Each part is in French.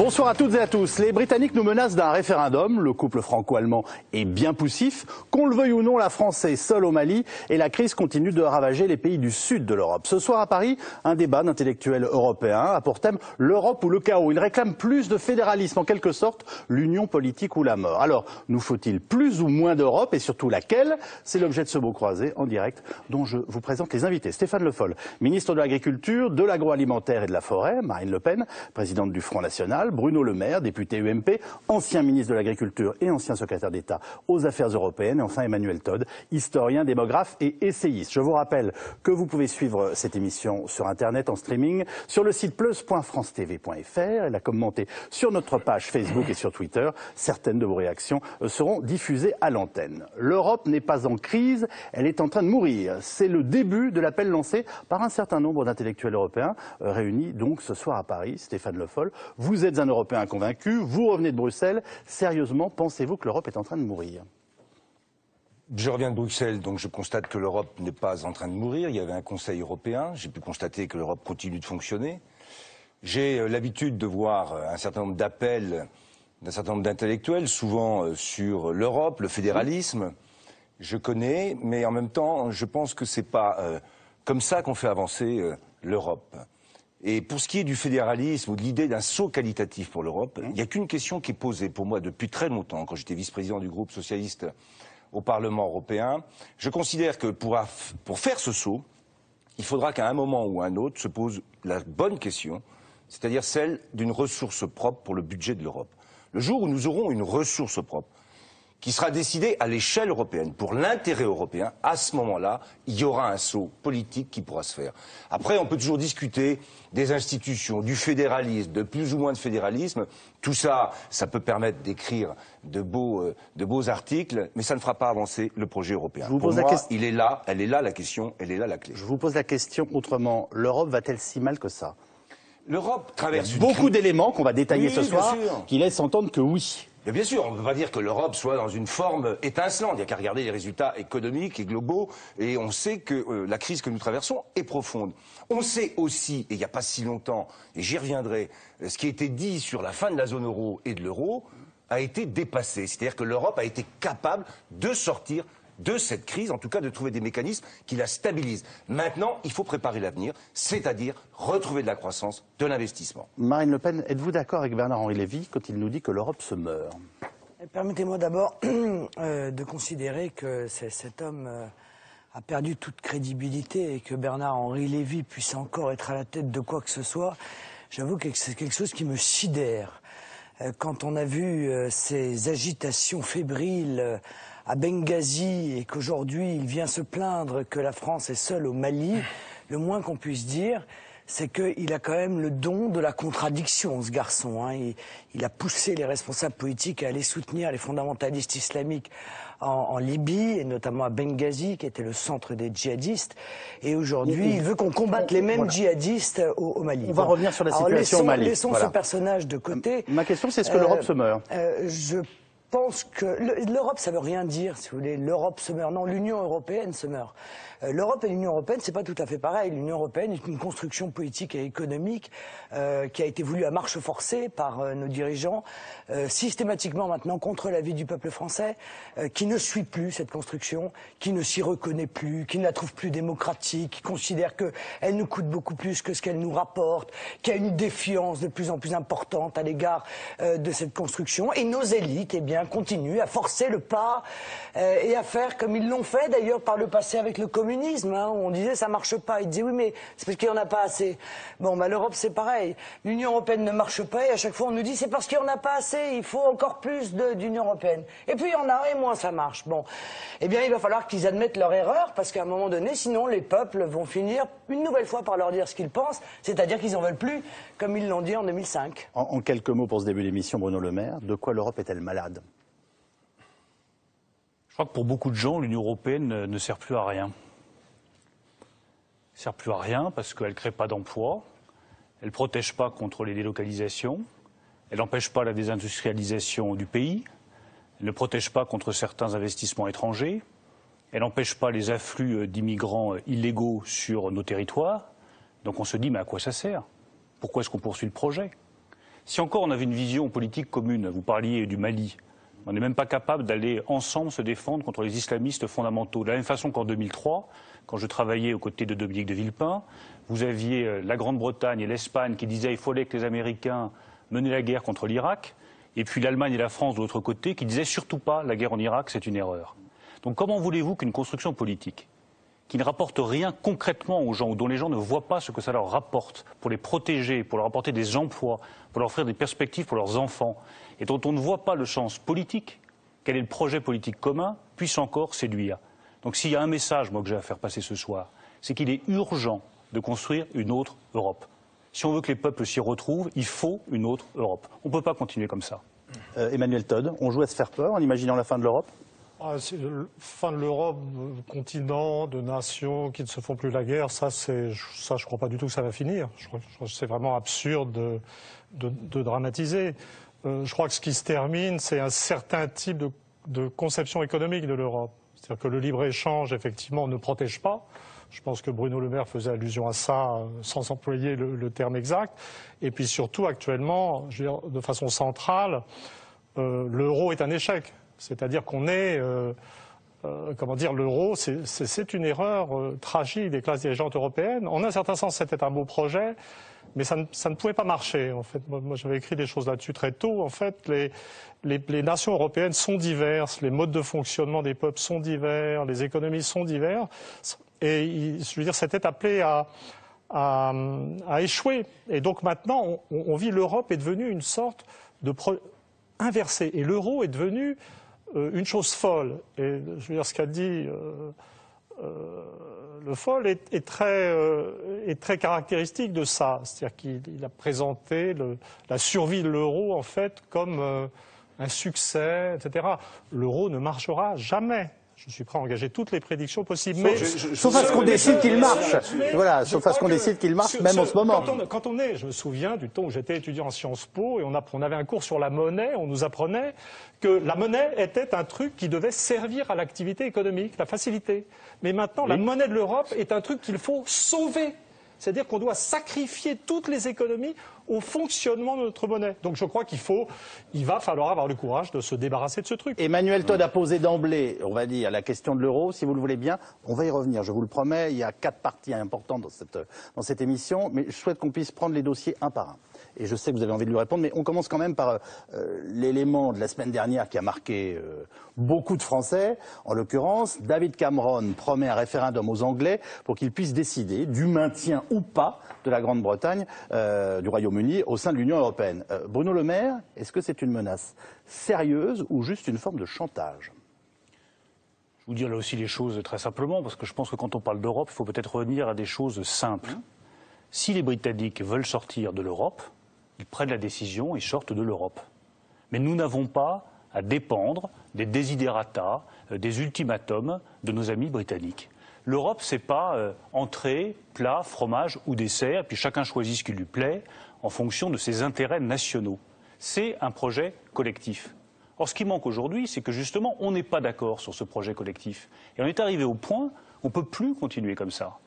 Bonsoir à toutes et à tous. Les Britanniques nous menacent d'un référendum. Le couple franco-allemand est bien poussif. Qu'on le veuille ou non, la France est seule au Mali et la crise continue de ravager les pays du sud de l'Europe. Ce soir à Paris, un débat d'intellectuels européens a pour thème l'Europe ou le chaos. Ils réclament plus de fédéralisme, en quelque sorte l'union politique ou la mort. Alors, nous faut-il plus ou moins d'Europe et surtout laquelle? C'est l'objet de ce beau croisé en direct dont je vous présente les invités. Stéphane Le Foll, ministre de l'Agriculture, de l'Agroalimentaire et de la Forêt. Marine Le Pen, présidente du Front National. Bruno Le Maire, député UMP, ancien ministre de l'Agriculture et ancien secrétaire d'État aux Affaires européennes. Et enfin Emmanuel Todd, historien, démographe et essayiste. Je vous rappelle que vous pouvez suivre cette émission sur Internet en streaming sur le site plus.francetv.fr et la commenter sur notre page Facebook et sur Twitter. Certaines de vos réactions seront diffusées à l'antenne. L'Europe n'est pas en crise, elle est en train de mourir. C'est le début de l'appel lancé par un certain nombre d'intellectuels européens réunis donc ce soir à Paris. Stéphane Le Foll, vous êtes un Européen convaincu, vous revenez de Bruxelles. Sérieusement, pensez-vous que l'Europe est en train de mourir? Je reviens de Bruxelles, donc je constate que l'Europe n'est pas en train de mourir. Il y avait un Conseil européen, j'ai pu constater que l'Europe continue de fonctionner. J'ai l'habitude de voir un certain nombre d'appels d'un certain nombre d'intellectuels, souvent sur l'Europe, le fédéralisme. Je connais, mais en même temps, je pense que c'est pas comme ça qu'on fait avancer l'Europe. Et pour ce qui est du fédéralisme ou de l'idée d'un saut qualitatif pour l'Europe, il n'y a qu'une question qui est posée pour moi depuis très longtemps, quand j'étais vice-président du groupe socialiste au Parlement européen. Je considère que pour faire ce saut, il faudra qu'à un moment ou à un autre se pose la bonne question, c'est-à-dire celle d'une ressource propre pour le budget de l'Europe. Le jour où nous aurons une ressource propre, qui sera décidée à l'échelle européenne, pour l'intérêt européen, à ce moment-là, il y aura un saut politique qui pourra se faire. Après, on peut toujours discuter des institutions, du fédéralisme, de plus ou moins de fédéralisme. Tout ça, ça peut permettre d'écrire de beaux articles, mais ça ne fera pas avancer le projet européen. Pour moi, il est là, elle est là la question, elle est là la clé. Je vous pose la question autrement. L'Europe va-t-elle si mal que ça? L'Europe traverse beaucoup d'éléments qu'on va détailler ce soir qui laissent entendre que oui. Mais bien sûr, on ne peut pas dire que l'Europe soit dans une forme étincelante. Il n'y a qu'à regarder les résultats économiques et globaux et on sait que la crise que nous traversons est profonde. On sait aussi, et il n'y a pas si longtemps, et j'y reviendrai, ce qui a été dit sur la fin de la zone euro et de l'euro a été dépassé. C'est-à-dire que l'Europe a été capable de sortir de cette crise, en tout cas de trouver des mécanismes qui la stabilisent. Maintenant, il faut préparer l'avenir, c'est-à-dire retrouver de la croissance, de l'investissement. Marine Le Pen, êtes-vous d'accord avec Bernard-Henri Lévy quand il nous dit que l'Europe se meurt? Permettez-moi d'abord de considérer que cet homme a perdu toute crédibilité et que Bernard-Henri Lévy puisse encore être à la tête de quoi que ce soit. J'avoue que c'est quelque chose qui me sidère. Quand on a vu ces agitations fébriles à Benghazi et qu'aujourd'hui il vient se plaindre que la France est seule au Mali, le moins qu'on puisse dire, c'est qu'il a quand même le don de la contradiction, ce garçon. Il a poussé les responsables politiques à aller soutenir les fondamentalistes islamiques en Libye, et notamment à Benghazi, qui était le centre des djihadistes. Et aujourd'hui, il veut qu'on combatte les mêmes djihadistes au Mali. On va revenir sur la situation au Mali. Laissons ce personnage de côté. Ma question, c'est est-ce que l'Europe se meurt? Je pense que l'Europe, ça veut rien dire, si vous voulez. L'Europe se meurt. Non, l'Union européenne se meurt. L'Europe et l'Union européenne, c'est pas tout à fait pareil. L'Union européenne est une construction politique et économique qui a été voulue à marche forcée par nos dirigeants, systématiquement maintenant contre l'avis du peuple français, qui ne suit plus cette construction, qui ne s'y reconnaît plus, qui ne la trouve plus démocratique, qui considère qu'elle nous coûte beaucoup plus que ce qu'elle nous rapporte, qui a une défiance de plus en plus importante à l'égard de cette construction. Et nos élites, eh bien, continuent à forcer le pas et à faire comme ils l'ont fait d'ailleurs par le passé avec le communisme. On disait ça marche pas, ils disaient oui mais c'est parce qu'il n'y en a pas assez. Bon bah l'Europe c'est pareil, l'Union européenne ne marche pas et à chaque fois on nous dit c'est parce qu'il n'y en a pas assez, il faut encore plus d'Union européenne. Et puis il y en a et moins ça marche. Bon, eh bien il va falloir qu'ils admettent leur erreur parce qu'à un moment donné sinon les peuples vont finir une nouvelle fois par leur dire ce qu'ils pensent, c'est-à-dire qu'ils en veulent plus comme ils l'ont dit en 2005. En quelques mots pour ce début d'émission, Bruno Le Maire, de quoi l'Europe est-elle malade? Je crois que pour beaucoup de gens, l'Union européenne ne sert plus à rien. Elle ne sert plus à rien parce qu'elle ne crée pas d'emplois, elle ne protège pas contre les délocalisations, elle n'empêche pas la désindustrialisation du pays, elle ne protège pas contre certains investissements étrangers, elle n'empêche pas les afflux d'immigrants illégaux sur nos territoires. Donc on se dit mais à quoi ça sert? Pourquoi est-ce qu'on poursuit le projet? Si encore on avait une vision politique commune, vous parliez du Mali, on n'est même pas capable d'aller ensemble se défendre contre les islamistes fondamentaux. De la même façon qu'en 2003, quand je travaillais aux côtés de Dominique de Villepin, vous aviez la Grande-Bretagne et l'Espagne qui disaient qu'il fallait que les Américains menaient la guerre contre l'Irak, et puis l'Allemagne et la France de l'autre côté qui disaient surtout pas la guerre en Irak, c'est une erreur. Donc comment voulez-vous qu'une construction politique qui ne rapporte rien concrètement aux gens, ou dont les gens ne voient pas ce que ça leur rapporte, pour les protéger, pour leur apporter des emplois, pour leur offrir des perspectives pour leurs enfants, et dont on ne voit pas le sens politique, quel est le projet politique commun, puisse encore séduire. Donc s'il y a un message, moi, que j'ai à faire passer ce soir, c'est qu'il est urgent de construire une autre Europe. Si on veut que les peuples s'y retrouvent, il faut une autre Europe. On ne peut pas continuer comme ça. Emmanuel Todd, on joue à se faire peur en imaginant la fin de l'Europe? Fin de l'Europe, continent, de nations qui ne se font plus la guerre, ça je crois pas du tout que ça va finir. Je crois que c'est vraiment absurde de dramatiser. Je crois que ce qui se termine, c'est un certain type de conception économique de l'Europe. C'est-à-dire que le libre-échange, effectivement, ne protège pas. Je pense que Bruno Le Maire faisait allusion à ça sans employer le terme exact. Et puis surtout, actuellement, je veux dire, de façon centrale, l'euro est un échec. C'est-à-dire qu'on est, comment dire, l'euro, c'est une erreur tragique des classes dirigeantes européennes. En un certain sens, c'était un beau projet, mais ça ne pouvait pas marcher. En fait, moi j'avais écrit des choses là-dessus très tôt. En fait, les nations européennes sont diverses, les modes de fonctionnement des peuples sont divers, les économies sont diverses, et je veux dire, c'était appelé à échouer. Et donc maintenant, on vit, l'Europe est devenue une sorte de inversée, et l'euro est devenu une chose folle. Et je veux dire, ce qu'a dit Le Foll est très caractéristique de ça. C'est-à-dire qu'il a présenté la survie de l'euro, en fait, comme un succès, etc. L'euro ne marchera jamais. Je suis prêt à engager toutes les prédictions possibles. Sauf à ce qu'on décide qu'il marche. Voilà, sauf à ce qu'on décide qu'il marche, même en ce moment. Je me souviens du temps où j'étais étudiant en Sciences Po et on avait un cours sur la monnaie, on nous apprenait que la monnaie était un truc qui devait servir à l'activité économique, la facilité. Mais maintenant, la monnaie de l'Europe est un truc qu'il faut sauver. C'est-à-dire qu'on doit sacrifier toutes les économies au fonctionnement de notre monnaie. Donc je crois il va falloir avoir le courage de se débarrasser de ce truc. Emmanuel Todd a posé d'emblée, on va dire, la question de l'euro. Si vous le voulez bien, on va y revenir, je vous le promets. Il y a 4 parties importantes dans cette émission, mais je souhaite qu'on puisse prendre les dossiers un par un. Et je sais que vous avez envie de lui répondre, mais on commence quand même par l'élément de la semaine dernière qui a marqué beaucoup de Français. En l'occurrence, David Cameron promet un référendum aux Anglais pour qu'ils puissent décider du maintien ou pas de la Grande-Bretagne, du Royaume-Uni, au sein de l'Union européenne. Bruno Le Maire, est-ce que c'est une menace sérieuse ou juste une forme de chantage ? Je vous dire là aussi les choses très simplement, parce que je pense que quand on parle d'Europe, il faut peut-être revenir à des choses simples. Si les Britanniques veulent sortir de l'Europe, ils prennent la décision et sortent de l'Europe. Mais nous n'avons pas à dépendre des desiderata, des ultimatums de nos amis britanniques. L'Europe, c'est pas entrée, plat, fromage ou dessert, et puis chacun choisit ce qui lui plaît en fonction de ses intérêts nationaux. C'est un projet collectif. Or, ce qui manque aujourd'hui, c'est que justement, on n'est pas d'accord sur ce projet collectif. Et on est arrivé au point où on ne peut plus continuer comme ça.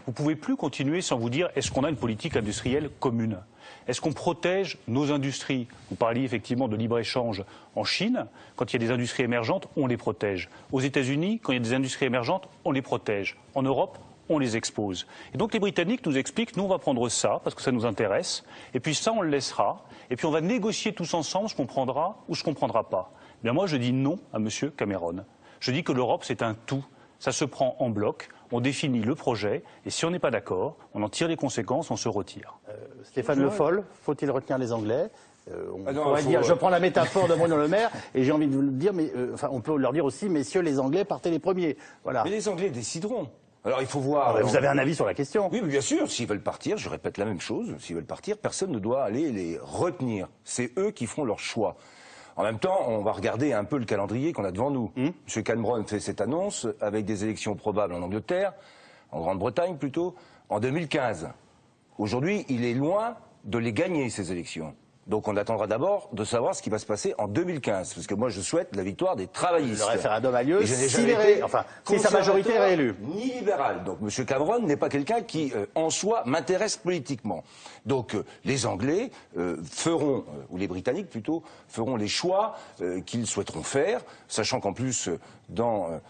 Vous ne pouvez plus continuer sans vous dire, est-ce qu'on a une politique industrielle commune ? Est-ce qu'on protège nos industries ? Vous parliez effectivement de libre-échange en Chine. Quand il y a des industries émergentes, on les protège. Aux États-Unis, quand il y a des industries émergentes, on les protège. En Europe, on les expose. Et donc les Britanniques nous expliquent, nous on va prendre ça, parce que ça nous intéresse, et puis ça on le laissera, et puis on va négocier tous ensemble ce qu'on prendra ou ce qu'on ne prendra pas. Bien moi je dis non à M. Cameron. Je dis que l'Europe c'est un tout. Ça se prend en bloc, on définit le projet, et si on n'est pas d'accord, on en tire les conséquences, on se retire. Stéphane Le Foll, faut-il retenir les Anglais ? Je prends la métaphore de Bruno Le Maire, et j'ai envie de vous le dire, mais on peut leur dire aussi, messieurs les Anglais, partez les premiers. Voilà. Mais les Anglais décideront. Alors il faut voir... vous avez un avis sur la question ? Oui, mais bien sûr, s'ils veulent partir, je répète la même chose, s'ils veulent partir, personne ne doit aller les retenir. C'est eux qui feront leur choix. En même temps, on va regarder un peu le calendrier qu'on a devant nous. M. Cameron fait cette annonce avec des élections probables en Angleterre, en Grande-Bretagne plutôt, en 2015. Aujourd'hui, il est loin de les gagner, ces élections. Donc on attendra d'abord de savoir ce qui va se passer en 2015, parce que moi je souhaite la victoire des travaillistes. Le référendum a lieu Et je n'ai si, jamais été si sa majorité est réélue. Ni libéral. Donc M. Cameron n'est pas quelqu'un qui, en soi, m'intéresse politiquement. Donc les Anglais feront, ou les Britanniques plutôt, feront les choix qu'ils souhaiteront faire, sachant qu'en plus, en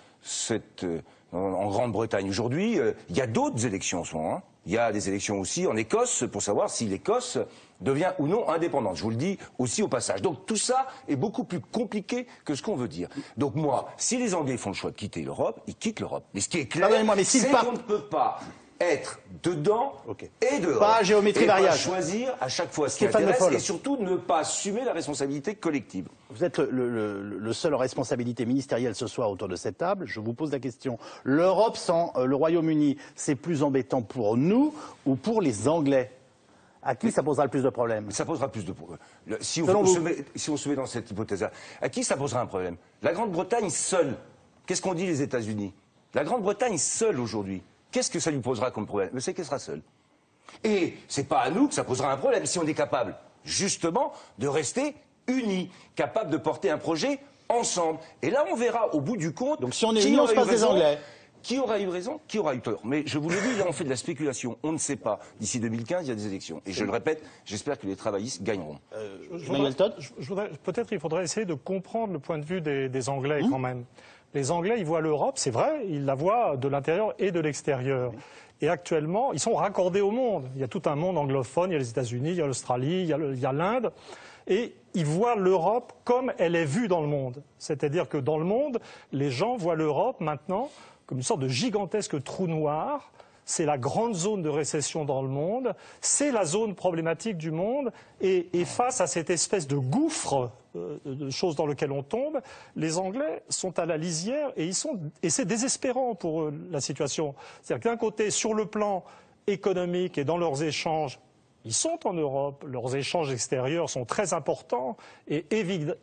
Grande-Bretagne aujourd'hui, il y a d'autres élections en ce moment. Il y a des élections aussi en Écosse pour savoir si l'Écosse devient ou non indépendante. Je vous le dis aussi au passage. Donc tout ça est beaucoup plus compliqué que ce qu'on veut dire. Donc moi, si les Anglais font le choix de quitter l'Europe, ils quittent l'Europe. Mais ce qui est clair, c'est qu'on ne peut pas être dedans et dehors. Pas à géométrie variable. Pas choisir à chaque fois ce qui intéresse et surtout ne pas assumer la responsabilité collective. Vous êtes le seul en responsabilité ministérielle ce soir autour de cette table. Je vous pose la question. L'Europe sans le Royaume-Uni, c'est plus embêtant pour nous ou pour les Anglais? À qui ça posera le plus de problèmes? Ça posera plus de problèmes. Si on se met dans cette hypothèse-là, à qui ça posera un problème? La Grande-Bretagne seule. Qu'est-ce qu'on dit les États-Unis? La Grande-Bretagne seule aujourd'hui. Qu'est-ce que ça lui posera comme problème? C'est qu'elle sera seule. Et c'est pas à nous que ça posera un problème si on est capable, justement, de rester unis, capable de porter un projet ensemble. Et là, on verra au bout du compte. Donc si on est unis, on se passe des Anglais. Qui aura eu raison, qui aura eu tort. Mais je vous le dis, là, on fait de la spéculation. On ne sait pas. D'ici 2015, il y a des élections. Et je le répète, j'espère que les travaillistes gagneront. Peut-être il faudrait essayer de comprendre le point de vue des Anglais quand même. Les Anglais, ils voient l'Europe, c'est vrai, ils la voient de l'intérieur et de l'extérieur. Et actuellement, ils sont raccordés au monde. Il y a tout un monde anglophone, il y a les États-Unis, il y a l'Australie, il y a l'Inde. Et ils voient l'Europe comme elle est vue dans le monde. C'est-à-dire que dans le monde, les gens voient l'Europe maintenant comme une sorte de gigantesque trou noir. C'est la grande zone de récession dans le monde, c'est la zone problématique du monde, et face à cette espèce de gouffre de choses dans lequel on tombe, les Anglais sont à la lisière et c'est désespérant pour eux, la situation. C'est-à-dire que d'un côté, sur le plan économique et dans leurs échanges, ils sont en Europe, leurs échanges extérieurs sont très importants et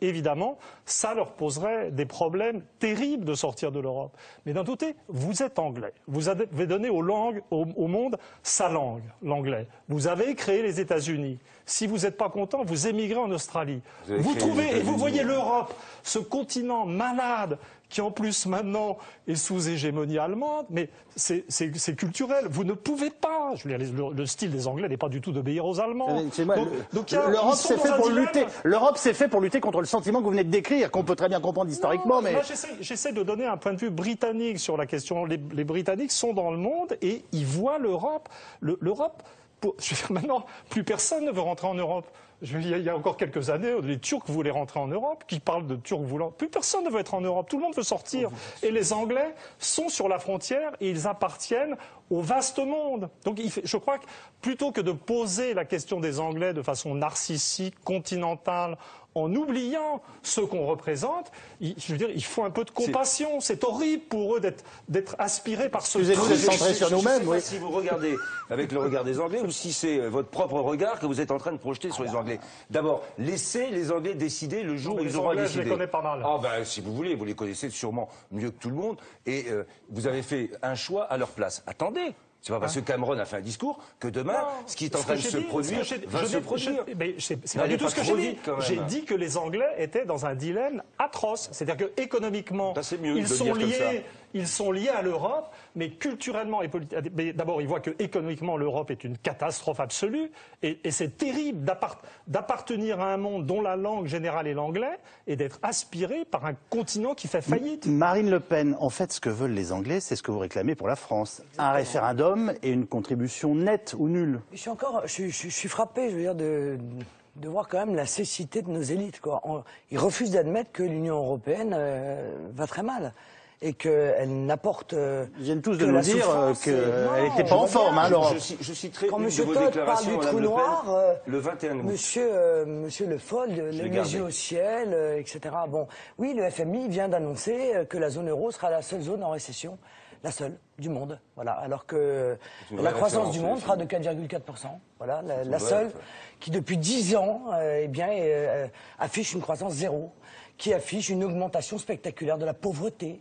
évidemment, ça leur poserait des problèmes terribles de sortir de l'Europe. Mais d'un côté, vous êtes anglais, vous avez donné au monde sa langue, l'anglais. Vous avez créé les États-Unis. Si vous n'êtes pas content, vous émigrez en Australie. Vous voyez l'Europe, ce continent malade, qui en plus maintenant est sous hégémonie allemande, mais c'est culturel. Vous ne pouvez pas. Je veux dire, le style des Anglais n'est pas du tout d'obéir aux Allemands. L'Europe s'est fait pour lutter. L'Europe s'est fait pour lutter contre le sentiment que vous venez de décrire, qu'on peut très bien comprendre historiquement. Mais j'essaie de donner un point de vue britannique sur la question. Les Britanniques sont dans le monde et ils voient l'Europe. L'Europe. Je veux dire, maintenant, plus personne ne veut rentrer en Europe. Il y a encore quelques années, les Turcs voulaient rentrer en Europe, qui parlent de Turcs voulant... Plus personne ne veut être en Europe, tout le monde veut sortir. Et les Anglais sont sur la frontière et ils appartiennent au vaste monde. Donc je crois que plutôt que de poser la question des Anglais de façon narcissique, continentale, en oubliant ceux qu'on représente, je veux dire, il faut un peu de compassion. C'est horrible pour eux d'être aspirés par ce... Excusez-nous d'être centrés sur nous-mêmes. Je ne sais pas si vous regardez avec le regard des Anglais ou si c'est votre propre regard que vous êtes en train de projeter sur les Anglais. D'abord, laissez les Anglais décider le jour où ils auront décidé. Je les connais pas mal. Ah ben, si vous voulez, vous les connaissez sûrement mieux que tout le monde. Et vous avez fait un choix à leur place. Attendez. C'est pas parce que Cameron a fait un discours que demain, ce qui est en train de se produire va se produire. C'est pas du tout ce que j'ai dit. J'ai dit que les Anglais étaient dans un dilemme atroce. C'est-à-dire que économiquement, ils sont liés à l'Europe, mais culturellement et politiquement. D'abord, ils voient que économiquement, l'Europe est une catastrophe absolue, et c'est terrible d'appartenir à un monde dont la langue générale est l'anglais et d'être aspiré par un continent qui fait faillite. Marine Le Pen, en fait, ce que veulent les Anglais, c'est ce que vous réclamez pour la France. Un référendum et une contribution nette ou nulle. Je suis frappé, je veux dire, de voir quand même la cécité de nos élites, quoi. Ils refusent d'admettre que l'Union européenne va très mal et qu'elle n'apporte. Ils viennent tous de nous dire qu'elle n'était pas en forme, hein, l'Europe. Je citerai quand une de vos Todd déclarations, parle du trou noir, le 21 août. Monsieur Le Foll, les yeux au ciel, etc. Bon, oui, le FMI vient d'annoncer que la zone euro sera la seule zone en récession. La seule du monde, voilà. Alors que la croissance du monde sera de 4,4%. Voilà, la seule qui depuis 10 ans, affiche une croissance zéro, qui affiche une augmentation spectaculaire de la pauvreté,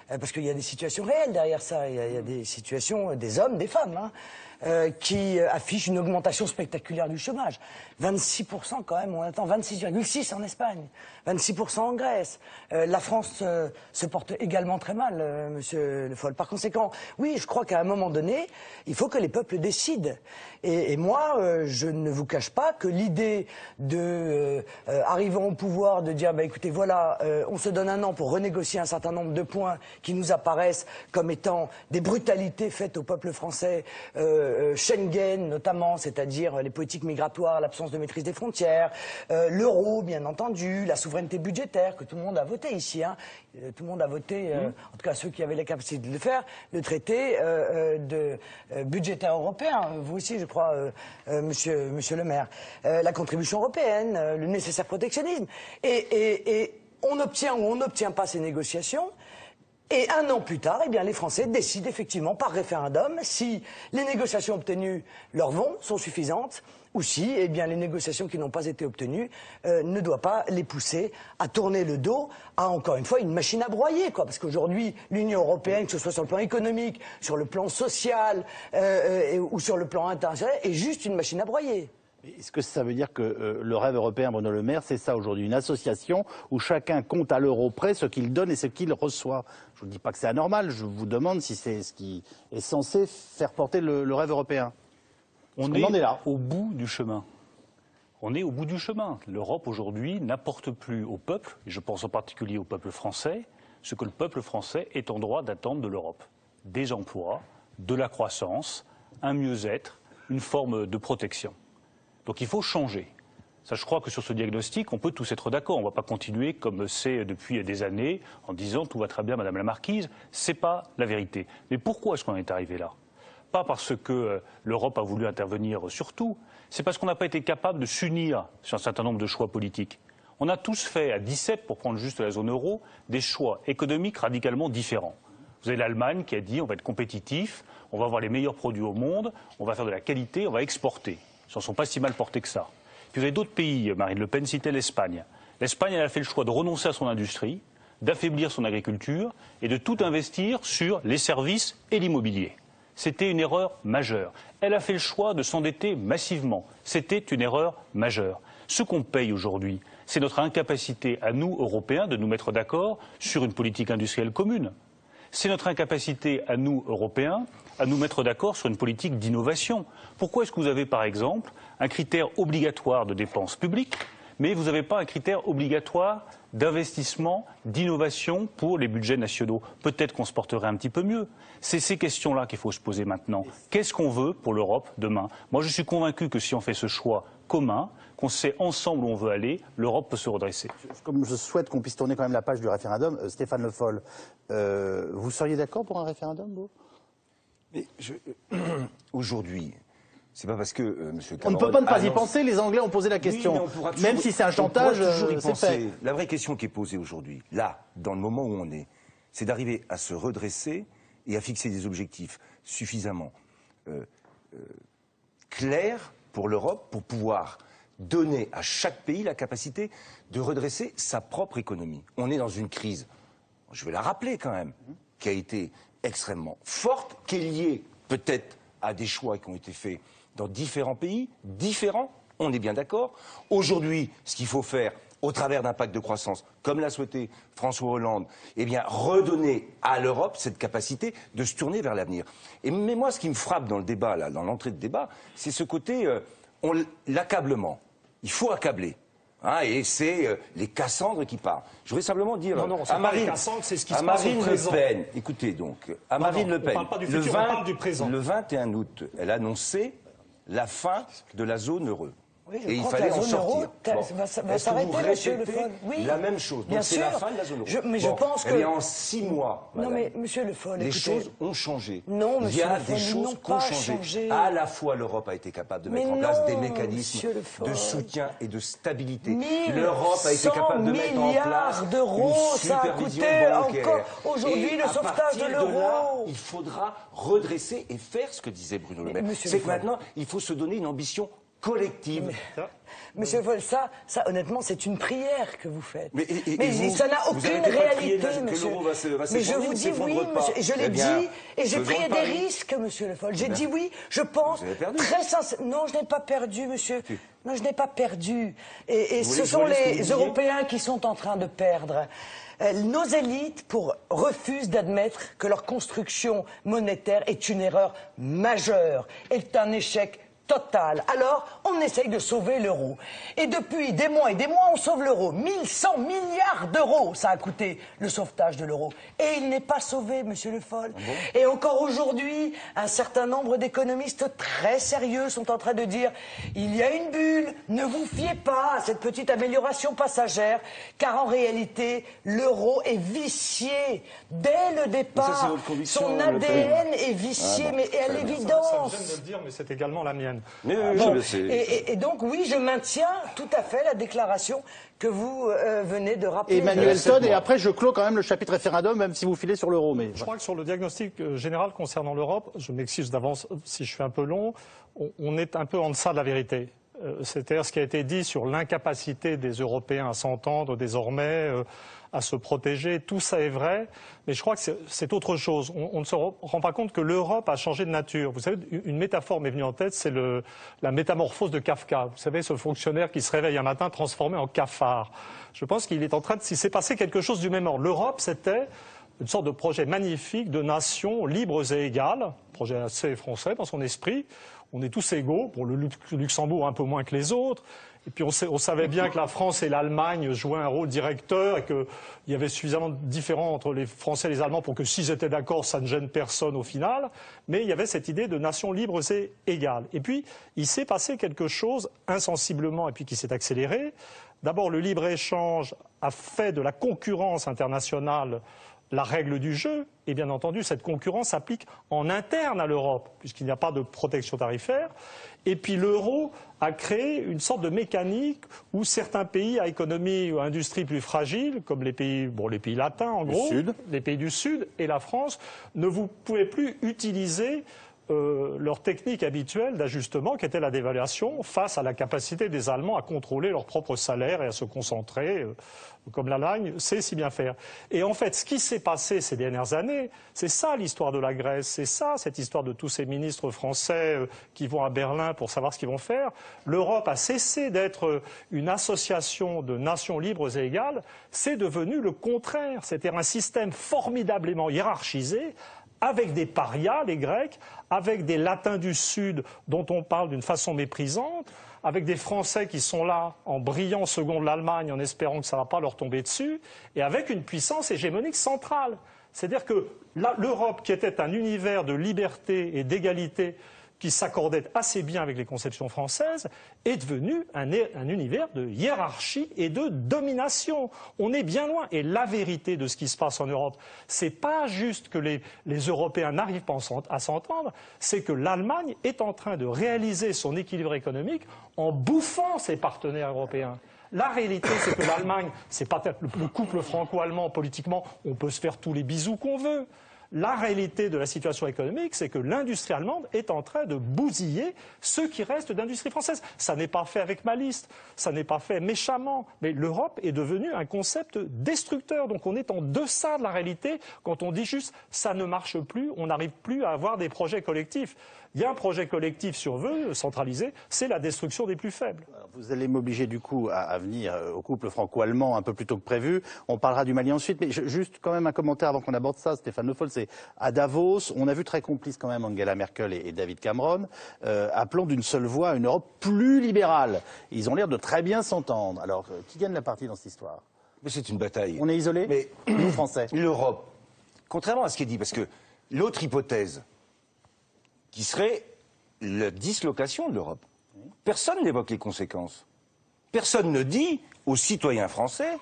parce qu'il y a des situations réelles derrière ça, il y a des situations, des hommes, des femmes, hein, qui affichent une augmentation spectaculaire du chômage. 26% quand même, on attend 26,6% en Espagne, 26% en Grèce. La France se porte également très mal, monsieur Le Foll. Par conséquent, oui, je crois qu'à un moment donné, il faut que les peuples décident. Et moi, je ne vous cache pas que l'idée de, arrivant au pouvoir, de dire, bah, écoutez, voilà, on se donne un an pour renégocier un certain nombre de points qui nous apparaissent comme étant des brutalités faites au peuple français, Schengen notamment, c'est-à-dire les politiques migratoires, l'absence de maîtrise des frontières, l'euro, bien entendu, la souveraineté budgétaire que tout le monde a voté ici, hein. Tout le monde a voté, en tout cas ceux qui avaient la capacité de le faire, le traité budgétaire européen. Vous aussi, je crois, monsieur le maire. La contribution européenne, le nécessaire protectionnisme. Et on obtient ou on n'obtient pas ces négociations. Et un an plus tard, eh bien, les Français décident effectivement par référendum si les négociations obtenues leur vont, sont suffisantes, ou si eh bien, les négociations qui n'ont pas été obtenues ne doivent pas les pousser à tourner le dos à, encore une fois, une machine à broyer, quoi. Parce qu'aujourd'hui, l'Union européenne, que ce soit sur le plan économique, sur le plan social ou sur le plan international, est juste une machine à broyer. Est-ce que ça veut dire que le rêve européen, Bruno Le Maire, c'est ça aujourd'hui, une association où chacun compte à l'euro près ce qu'il donne et ce qu'il reçoit? Je ne vous dis pas que c'est anormal, je vous demande si c'est ce qui est censé faire porter le rêve européen. On est là, au bout du chemin. On est au bout du chemin. L'Europe aujourd'hui n'apporte plus au peuple, et je pense en particulier au peuple français, ce que le peuple français est en droit d'attendre de l'Europe. Des emplois, de la croissance, un mieux-être, une forme de protection. Donc il faut changer. Ça, je crois que sur ce diagnostic, on peut tous être d'accord. On ne va pas continuer comme c'est depuis des années en disant tout va très bien, Madame la Marquise. C'est pas la vérité. Mais pourquoi est-ce qu'on en est arrivé là? Pas parce que l'Europe a voulu intervenir sur tout. C'est parce qu'on n'a pas été capable de s'unir sur un certain nombre de choix politiques. On a tous fait, à 17, pour prendre juste la zone euro, des choix économiques radicalement différents. Vous avez l'Allemagne qui a dit on va être compétitif, on va avoir les meilleurs produits au monde, on va faire de la qualité, on va exporter. Ils ne sont pas si mal portés que ça. Puis vous avez d'autres pays, Marine Le Pen citait l'Espagne. L'Espagne, elle a fait le choix de renoncer à son industrie, d'affaiblir son agriculture et de tout investir sur les services et l'immobilier. C'était une erreur majeure. Elle a fait le choix de s'endetter massivement. C'était une erreur majeure. Ce qu'on paye aujourd'hui, c'est notre incapacité à nous, Européens, de nous mettre d'accord sur une politique industrielle commune. C'est notre incapacité à nous, Européens, à nous mettre d'accord sur une politique d'innovation. Pourquoi est-ce que vous avez, par exemple, un critère obligatoire de dépenses publiques, mais vous n'avez pas un critère obligatoire d'investissement, d'innovation pour les budgets nationaux? Peut-être qu'on se porterait un petit peu mieux. C'est ces questions-là qu'il faut se poser maintenant. Qu'est-ce qu'on veut pour l'Europe demain? Moi, je suis convaincu que si on fait ce choix commun, qu'on sait ensemble où on veut aller, l'Europe peut se redresser. Comme je souhaite qu'on puisse tourner quand même la page du référendum, Stéphane Le Foll, vous seriez d'accord pour un référendum, vous? Mais aujourd'hui, c'est pas parce que Monsieur On ne peut pas ne pas y penser, les Anglais ont posé la question. Oui, même si c'est un chantage, c'est fait. La vraie question qui est posée aujourd'hui, là, dans le moment où on est, c'est d'arriver à se redresser et à fixer des objectifs suffisamment clairs pour l'Europe, pour pouvoir donner à chaque pays la capacité de redresser sa propre économie. On est dans une crise, je vais la rappeler quand même, qui a été extrêmement forte, qui est liée peut-être à des choix qui ont été faits dans différents pays, différents, on est bien d'accord. Aujourd'hui, ce qu'il faut faire, au travers d'un pacte de croissance, comme l'a souhaité François Hollande, eh bien, redonner à l'Europe cette capacité de se tourner vers l'avenir. Mais moi, ce qui me frappe dans le débat, là, dans l'entrée de débat, c'est ce côté, l'accablement. Il faut accabler. Hein, et c'est les Cassandres qui parlent. Je voudrais simplement dire à Marine, c'est ce qui se passe au présent. Le Pen, écoutez donc, à Marine Le Pen, on parle pas du futur, on parle du présent. Le 21 août, elle a annoncé la fin de la zone euro. Oui, et il fallait en sortir. Va s'arrêter, monsieur Le Foll. Oui, la même chose. Donc c'est la fin de la zone euro. Mais je pense que... Eh bien, en 6 mois, madame, non, mais monsieur Le Foll, les choses ont changé. Non, monsieur Il y a Le Foll, des choses qui ont changé. À la fois, l'Europe a été capable de mettre en place des mécanismes de soutien et de stabilité. L'Europe a été capable de mettre en place d'euros, une supervision bancaire. Aujourd'hui, le sauvetage de l'euro. Il faudra redresser et faire ce que disait Bruno Le Maire. C'est que maintenant, il faut se donner une ambition collective. Monsieur Foll, ça, honnêtement, c'est une prière que vous faites. Mais vous, ça n'a vous aucune arrêtez pas de réalité, prier que monsieur. l'euro va s'effondrer, Mais je vous dis oui, monsieur, et je l'ai dit, et j'ai pris des pari. risques, monsieur Le Foll. J'ai dit oui, je pense Vous avez perdu. très sincèrement. Non, je n'ai pas perdu, monsieur. Non, je n'ai pas perdu. Et Vous ce voulez sont que je vous dise ce que les vous disiez Européens qui sont en train de perdre. Nos élites refusent d'admettre que leur construction monétaire est une erreur majeure, est un échec total. Alors, on essaye de sauver l'euro. Et depuis des mois et des mois, on sauve l'euro. 1100 milliards d'euros, ça a coûté le sauvetage de l'euro. Et il n'est pas sauvé, monsieur Le Foll. Et encore aujourd'hui, un certain nombre d'économistes très sérieux sont en train de dire il y a une bulle, ne vous fiez pas à cette petite amélioration passagère, car en réalité, l'euro est vicié. Dès le départ, c'est votre conviction, son Le ADN est vicié, mais à Ça me l'évidence. gêne de le dire, mais c'est également la mienne. Mais Bon, je le sais. et donc oui, je maintiens tout à fait la déclaration que vous venez de rappeler. Emmanuel Todd, et après je clôt quand même le chapitre référendum, même si vous filez sur l'euro. Mais Je crois que sur le diagnostic général concernant l'Europe, je m'excuse d'avance si je suis un peu long, on est un peu en deçà de la vérité. C'est-à-dire ce qui a été dit sur l'incapacité des Européens à s'entendre désormais, à se protéger, tout ça est vrai, mais je crois que c'est autre chose. On ne se rend pas compte que l'Europe a changé de nature. Vous savez, une métaphore m'est venue en tête, c'est la métamorphose de Kafka. Vous savez, ce fonctionnaire qui se réveille un matin transformé en cafard. Je pense qu'il est en train de s'y s'est passé quelque chose du même ordre. L'Europe, c'était une sorte de projet magnifique de nations libres et égales, projet assez français dans son esprit. On est tous égaux, pour le Luxembourg un peu moins que les autres. Et puis on savait bien que la France et l'Allemagne jouaient un rôle directeur et qu'il y avait suffisamment de différends entre les Français et les Allemands pour que s'ils étaient d'accord, ça ne gêne personne au final. Mais il y avait cette idée de nations libres et égales. Et puis il s'est passé quelque chose insensiblement et puis qui s'est accéléré. D'abord, le libre-échange a fait de la concurrence internationale la règle du jeu, et bien entendu, cette concurrence s'applique en interne à l'Europe, puisqu'il n'y a pas de protection tarifaire. Et puis l'euro a créé une sorte de mécanique où certains pays à économie ou à industrie plus fragile, comme les pays latins en gros, les pays du Sud et la France, ne vous pouvez plus utiliser leur technique habituelle d'ajustement qui était la dévaluation face à la capacité des Allemands à contrôler leur propre salaire et à se concentrer, comme l'Allemagne sait si bien faire. Et en fait, ce qui s'est passé ces dernières années, c'est ça l'histoire de la Grèce, c'est ça cette histoire de tous ces ministres français qui vont à Berlin pour savoir ce qu'ils vont faire. L'Europe a cessé d'être une association de nations libres et égales, c'est devenu le contraire, c'était un système formidablement hiérarchisé, avec des parias, les Grecs, avec des Latins du Sud dont on parle d'une façon méprisante, avec des Français qui sont là en brillant seconde l'Allemagne en espérant que ça ne va pas leur tomber dessus, et avec une puissance hégémonique centrale. C'est-à-dire que l'Europe, qui était un univers de liberté et d'égalité qui s'accordait assez bien avec les conceptions françaises, est devenu un univers de hiérarchie et de domination. On est bien loin. Et la vérité de ce qui se passe en Europe, c'est pas juste que les Européens n'arrivent pas à s'entendre, c'est que l'Allemagne est en train de réaliser son équilibre économique en bouffant ses partenaires européens. La réalité, c'est que l'Allemagne, c'est pas le couple franco-allemand politiquement, on peut se faire tous les bisous qu'on veut. La réalité de la situation économique, c'est que l'industrie allemande est en train de bousiller ce qui reste d'industrie française. Ça n'est pas fait avec malice, ça n'est pas fait méchamment, mais l'Europe est devenue un concept destructeur. Donc on est en deçà de la réalité quand on dit juste ça ne marche plus, on n'arrive plus à avoir des projets collectifs. Il y a un projet collectif si on veut, centralisé, c'est la destruction des plus faibles. Alors, vous allez m'obliger du coup à venir au couple franco-allemand un peu plus tôt que prévu. On parlera du Mali ensuite, mais juste quand même un commentaire avant qu'on aborde ça. Stéphane Le Foll, c'est à Davos, on a vu très complice quand même Angela Merkel et David Cameron, appelant d'une seule voix une Europe plus libérale. Ils ont l'air de très bien s'entendre. Alors, qui gagne la partie dans cette histoire? Mais c'est une bataille. On est isolés, mais nous Français. L'Europe, contrairement à ce qui est dit, parce que l'autre hypothèse, qui serait la dislocation de l'Europe. Personne n'évoque les conséquences. Personne ne dit aux citoyens français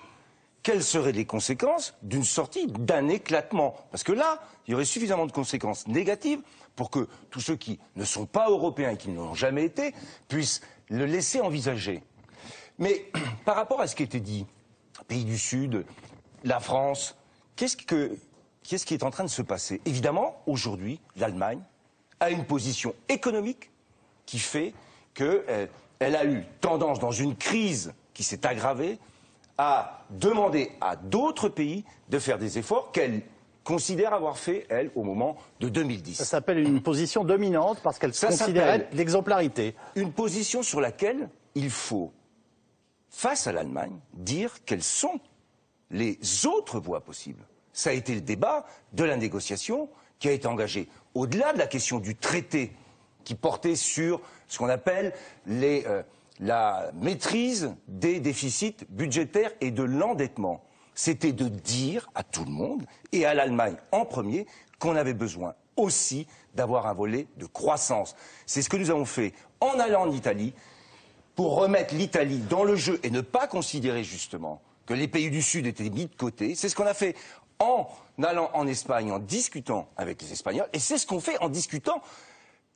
quelles seraient les conséquences d'une sortie, d'un éclatement. Parce que là, il y aurait suffisamment de conséquences négatives pour que tous ceux qui ne sont pas européens et qui ne l'ont jamais été puissent le laisser envisager. Mais par rapport à ce qui était dit, pays du Sud, la France, qu'est-ce qui est en train de se passer? Évidemment, aujourd'hui, l'Allemagne a une position économique qui fait qu'elle elle a eu tendance, dans une crise qui s'est aggravée, à demander à d'autres pays de faire des efforts qu'elle considère avoir fait, elle, au moment de 2010. Ça s'appelle une position dominante parce qu'elle considérait l'exemplarité. Une position sur laquelle il faut, face à l'Allemagne, dire quelles sont les autres voies possibles. Ça a été le débat de la négociation qui a été engagé au-delà de la question du traité qui portait sur ce qu'on appelle la maîtrise des déficits budgétaires et de l'endettement. C'était de dire à tout le monde, et à l'Allemagne en premier, qu'on avait besoin aussi d'avoir un volet de croissance. C'est ce que nous avons fait en allant en Italie, pour remettre l'Italie dans le jeu et ne pas considérer justement que les pays du Sud étaient mis de côté. C'est ce qu'on a fait en allant en Espagne, en discutant avec les Espagnols, et c'est ce qu'on fait en discutant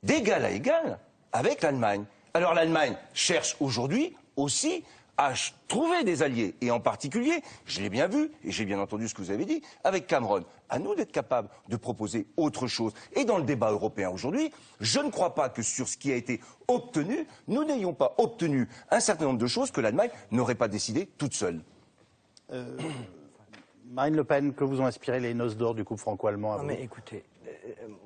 d'égal à égal avec l'Allemagne. Alors l'Allemagne cherche aujourd'hui aussi à trouver des alliés, et en particulier, je l'ai bien vu, et j'ai bien entendu ce que vous avez dit, avec Cameron. À nous d'être capables de proposer autre chose. Et dans le débat européen aujourd'hui, je ne crois pas que sur ce qui a été obtenu, nous n'ayons pas obtenu un certain nombre de choses que l'Allemagne n'aurait pas décidé toute seule. Marine Le Pen, que vous ont inspiré les noces d'or du couple franco-allemand? Non mais écoutez,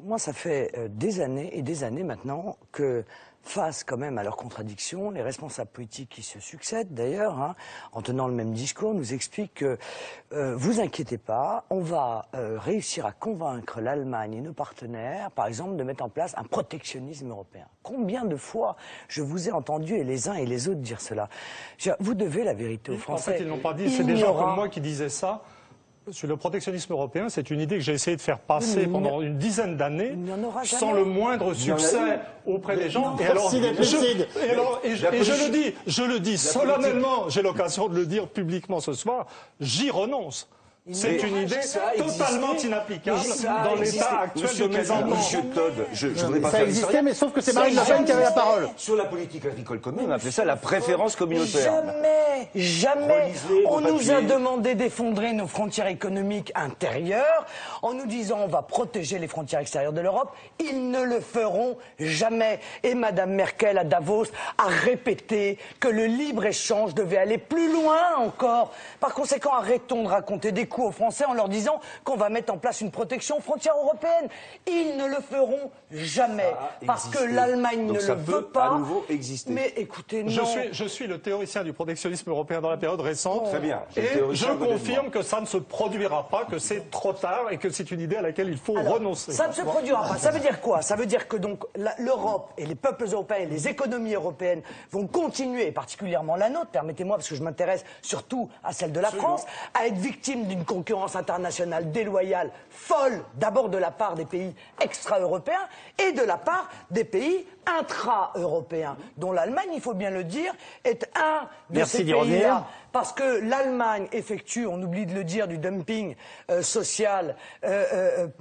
moi ça fait des années et des années maintenant que, face quand même à leurs contradictions, les responsables politiques qui se succèdent d'ailleurs, hein, en tenant le même discours, nous expliquent que vous inquiétez pas, on va réussir à convaincre l'Allemagne et nos partenaires, par exemple, de mettre en place un protectionnisme européen. Combien de fois je vous ai entendu, et les uns et les autres, dire cela? Vous devez la vérité aux Français. En fait, ils n'ont pas dit, c'est des gens comme moi qui disaient ça. Sur le protectionnisme européen, c'est une idée que j'ai essayé de faire passer pendant une dizaine d'années, sans le moindre succès auprès des gens. Et alors, je le dis solennellement, j'ai l'occasion de le dire publiquement ce soir, j'y renonce. C'est une idée totalement inapplicable dans l'état actuel de mes entendements. Monsieur Todd, je voudrais pas ça faire existait, mais sauf que c'est Marine Le Pen qui avait la parole. Sur la politique agricole commune, on appelait ça la préférence communautaire. Jamais on nous a demandé d'effondrer nos frontières économiques intérieures en nous disant on va protéger les frontières extérieures de l'Europe. Ils ne le feront jamais. Et Madame Merkel à Davos a répété que le libre-échange devait aller plus loin encore. Par conséquent, arrêtons de raconter des coups aux Français en leur disant qu'on va mettre en place une protection aux frontières européennes. Ils ne le feront jamais parce que l'Allemagne ne le veut pas. À nouveau exister. Mais écoutez, non. Je suis le théoricien du protectionnisme européen dans la période récente. Très bien. Et je confirme que ça ne se produira pas, que c'est trop tard et que c'est une idée à laquelle il faut renoncer. Ça ne se produira pas. Ça veut dire quoi? Ça veut dire que donc l'Europe et les peuples européens et les économies européennes vont continuer, et particulièrement la nôtre, permettez-moi, parce que je m'intéresse surtout à celle de la France, à être victime d'une concurrence internationale déloyale, folle, d'abord de la part des pays extra-européens et de la part des pays intra-européens, dont l'Allemagne, il faut bien le dire, est un de ces pays-là. Parce que l'Allemagne effectue, on oublie de le dire, du dumping social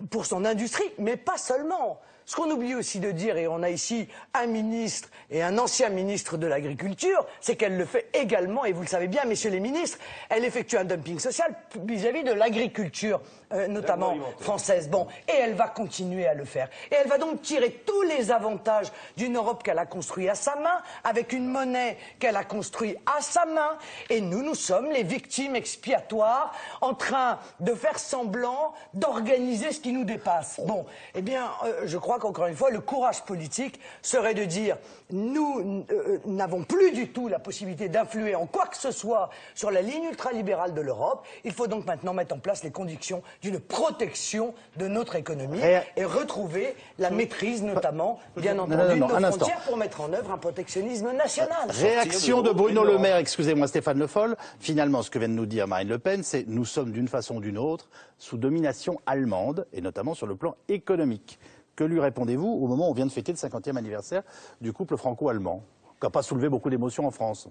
pour son industrie, mais pas seulement. Ce qu'on oublie aussi de dire, et on a ici un ministre et un ancien ministre de l'Agriculture, c'est qu'elle le fait également, et vous le savez bien, messieurs les ministres, elle effectue un dumping social vis-à-vis de l'agriculture, notamment française. Bon, et elle va continuer à le faire. Et elle va donc tirer tous les avantages d'une Europe qu'elle a construite à sa main, avec une monnaie qu'elle a construite à sa main, et nous sommes les victimes expiatoires en train de faire semblant d'organiser ce qui nous dépasse. Bon, eh bien, je crois qu'encore une fois, le courage politique serait de dire nous n'avons plus du tout la possibilité d'influer en quoi que ce soit sur la ligne ultralibérale de l'Europe. Il faut donc maintenant mettre en place les conditions d'une protection de notre économie et retrouver la maîtrise, notamment, bien entendu, de nos frontières pour mettre en œuvre un protectionnisme national. Réaction de Bruno Le Maire, excusez-moi Stéphane Le Foll. Finalement, ce que vient de nous dire Marine Le Pen, c'est nous sommes d'une façon ou d'une autre sous domination allemande, et notamment sur le plan économique. Que lui répondez-vous au moment où on vient de fêter le 50e anniversaire du couple franco-allemand, qui n'a pas soulevé beaucoup d'émotions en France?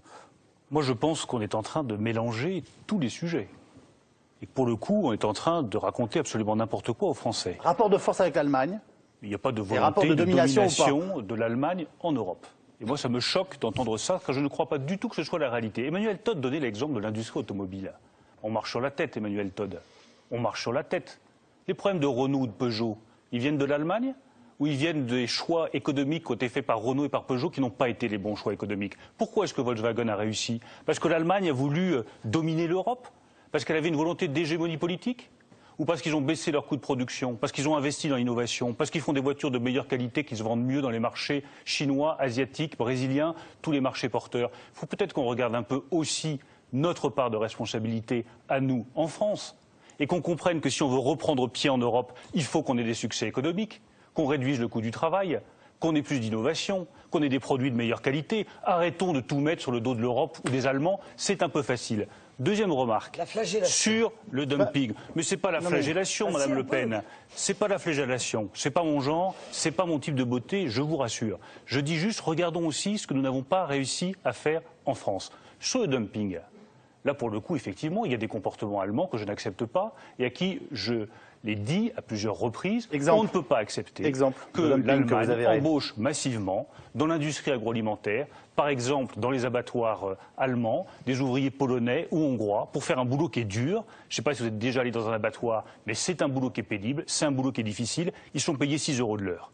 Moi, je pense qu'on est en train de mélanger tous les sujets. Et pour le coup, on est en train de raconter absolument n'importe quoi aux Français. Rapport de force avec l'Allemagne? Il n'y a pas de volonté de domination de l'Allemagne en Europe. Et moi, ça me choque d'entendre ça, car je ne crois pas du tout que ce soit la réalité. Emmanuel Todd donnait l'exemple de l'industrie automobile. On marche sur la tête, Emmanuel Todd. On marche sur la tête. Les problèmes de Renault ou de Peugeot, ils viennent de l'Allemagne où ils viennent des choix économiques qui ont été faits par Renault et par Peugeot qui n'ont pas été les bons choix économiques. Pourquoi est-ce que Volkswagen a réussi? Parce que l'Allemagne a voulu dominer l'Europe? Parce qu'elle avait une volonté d'hégémonie politique? Ou parce qu'ils ont baissé leurs coûts de production, parce qu'ils ont investi dans l'innovation, parce qu'ils font des voitures de meilleure qualité qui se vendent mieux dans les marchés chinois, asiatiques, brésiliens, tous les marchés porteurs. Il faut peut-être qu'on regarde un peu aussi notre part de responsabilité à nous, en France, et qu'on comprenne que si on veut reprendre pied en Europe, il faut qu'on ait des succès économiques, qu'on réduise le coût du travail, qu'on ait plus d'innovation, qu'on ait des produits de meilleure qualité. Arrêtons de tout mettre sur le dos de l'Europe ou des Allemands, c'est un peu facile. Deuxième remarque, sur le dumping. Mais c'est pas la flagellation, Madame Le Pen. C'est pas la flagellation. C'est pas mon genre, c'est pas mon type de beauté, je vous rassure. Je dis juste, regardons aussi ce que nous n'avons pas réussi à faire en France. Sur le dumping, là pour le coup, effectivement, il y a des comportements allemands que je n'accepte pas et à qui je l'ai dit à plusieurs reprises, on ne peut pas accepter que l'Allemagne embauche massivement dans l'industrie agroalimentaire, par exemple dans les abattoirs allemands, des ouvriers polonais ou hongrois, pour faire un boulot qui est dur. Je ne sais pas si vous êtes déjà allé dans un abattoir, mais c'est un boulot qui est pénible, c'est un boulot qui est difficile. Ils sont payés 6 € de l'heure.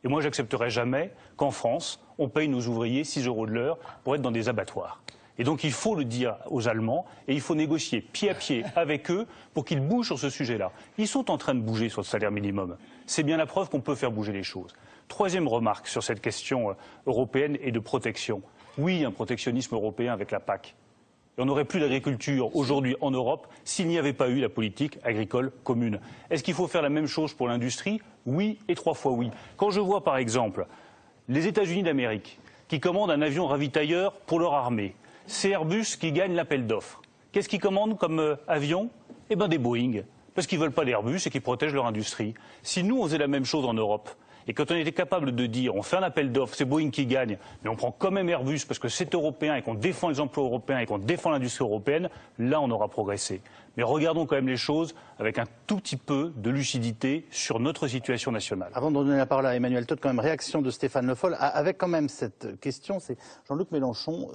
Et moi, j'accepterai jamais qu'en France, on paye nos ouvriers 6 € de l'heure pour être dans des abattoirs. Et donc il faut le dire aux Allemands et il faut négocier pied à pied avec eux pour qu'ils bougent sur ce sujet-là. Ils sont en train de bouger sur le salaire minimum. C'est bien la preuve qu'on peut faire bouger les choses. Troisième remarque sur cette question européenne et de protection. Oui, un protectionnisme européen avec la PAC. Et on n'aurait plus d'agriculture aujourd'hui en Europe s'il n'y avait pas eu la politique agricole commune. Est-ce qu'il faut faire la même chose pour l'industrie? Oui et 3 fois oui. Quand je vois par exemple les États-Unis d'Amérique qui commandent un avion ravitailleur pour leur armée, c'est Airbus qui gagne l'appel d'offres. Qu'est-ce qu'ils commandent comme avion? Eh bien des Boeing, parce qu'ils ne veulent pas d'Airbus et qu'ils protègent leur industrie. Si nous, on faisait la même chose en Europe, et quand on était capable de dire on fait un appel d'offres, c'est Boeing qui gagne, mais on prend quand même Airbus parce que c'est européen et qu'on défend les emplois européens et qu'on défend l'industrie européenne, là on aura progressé. Mais regardons quand même les choses avec un tout petit peu de lucidité sur notre situation nationale. Avant de donner la parole à Emmanuel Todt, quand même réaction de Stéphane Le Foll, avec quand même cette question, c'est Jean-Luc Mélenchon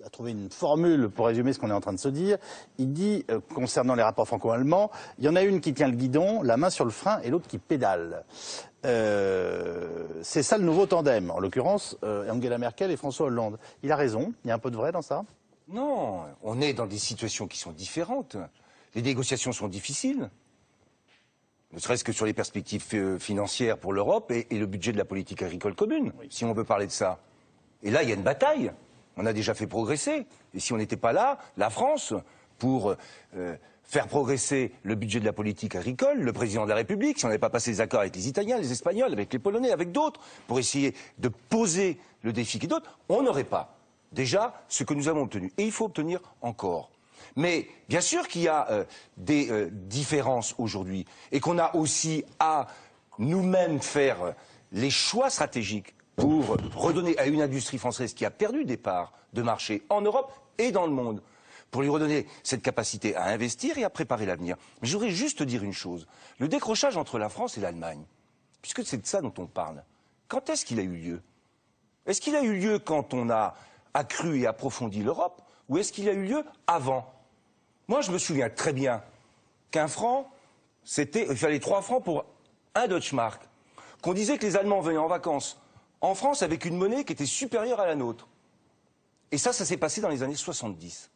a trouvé une formule pour résumer ce qu'on est en train de se dire. Il dit, concernant les rapports franco-allemands, il y en a une qui tient le guidon, la main sur le frein, et l'autre qui pédale. C'est ça le nouveau tandem, en l'occurrence Angela Merkel et François Hollande. Il a raison, il y a un peu de vrai dans ça? Non, on est dans des situations qui sont différentes. Les négociations sont difficiles, ne serait-ce que sur les perspectives financières pour l'Europe et le budget de la politique agricole commune, si on veut parler de ça. Et là, il y a une bataille. On a déjà fait progresser. Et si on n'était pas là, la France, pour faire progresser le budget de la politique agricole, le président de la République, si on n'avait pas passé des accords avec les Italiens, les Espagnols, avec les Polonais, avec d'autres, pour essayer de poser le défi qui est d'autres, on n'aurait pas déjà ce que nous avons obtenu. Et il faut obtenir encore. Mais bien sûr qu'il y a des différences aujourd'hui et qu'on a aussi à nous-mêmes faire les choix stratégiques pour redonner à une industrie française qui a perdu des parts de marché en Europe et dans le monde, pour lui redonner cette capacité à investir et à préparer l'avenir. Mais je voudrais juste dire une chose. Le décrochage entre la France et l'Allemagne, puisque c'est de ça dont on parle, quand est-ce qu'il a eu lieu? Est-ce qu'il a eu lieu quand on a accru et approfondi l'Europe, ou est-ce qu'il a eu lieu avant? Moi, je me souviens très bien qu'un franc, il fallait 3 francs pour un Deutschmark, qu'on disait que les Allemands venaient en vacances en France avec une monnaie qui était supérieure à la nôtre. Et ça s'est passé dans les années 70.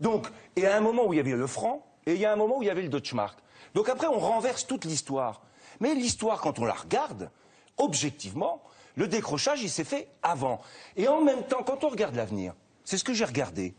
Donc, et à un moment où il y avait le franc, et il y a un moment où il y avait le Deutschmark. Donc après, on renverse toute l'histoire. Mais l'histoire, quand on la regarde, objectivement, le décrochage, il s'est fait avant. Et en même temps, quand on regarde l'avenir, c'est ce que j'ai regardé,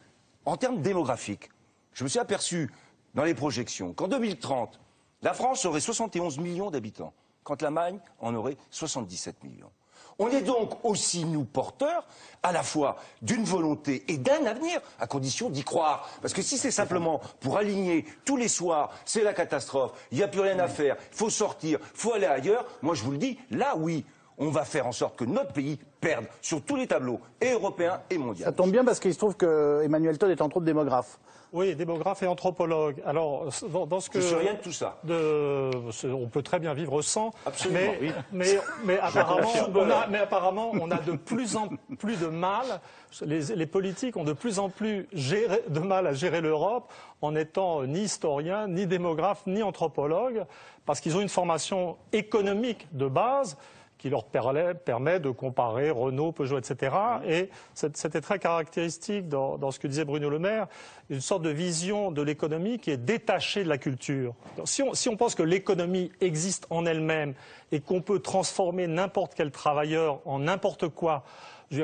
en termes démographiques, je me suis aperçu, dans les projections, qu'en 2030, la France aurait 71 millions d'habitants, quand l'Allemagne en aurait 77 millions. On est donc aussi, nous, porteurs, à la fois d'une volonté et d'un avenir, à condition d'y croire. Parce que si c'est simplement pour aligner tous les soirs, c'est la catastrophe, il n'y a plus rien à faire, il faut sortir, il faut aller ailleurs, moi je vous le dis, là oui, on va faire en sorte que notre pays perde sur tous les tableaux, et européens et mondiaux. Ça tombe bien parce qu'il se trouve que Emmanuel Todt est entre autres démographe. Oui, démographe et anthropologue. Alors, dans ce que... Je ne suis rien de tout ça. On peut très bien vivre sans. Absolument, mais apparemment, on a de plus en plus de mal, les politiques ont de plus en plus de mal à gérer l'Europe en étant ni historiens, ni démographes, ni anthropologues, parce qu'ils ont une formation économique de base qui leur permet de comparer Renault, Peugeot, etc. Et c'était très caractéristique dans ce que disait Bruno Le Maire, une sorte de vision de l'économie qui est détachée de la culture. Donc, si on pense que l'économie existe en elle-même et qu'on peut transformer n'importe quel travailleur en n'importe quoi,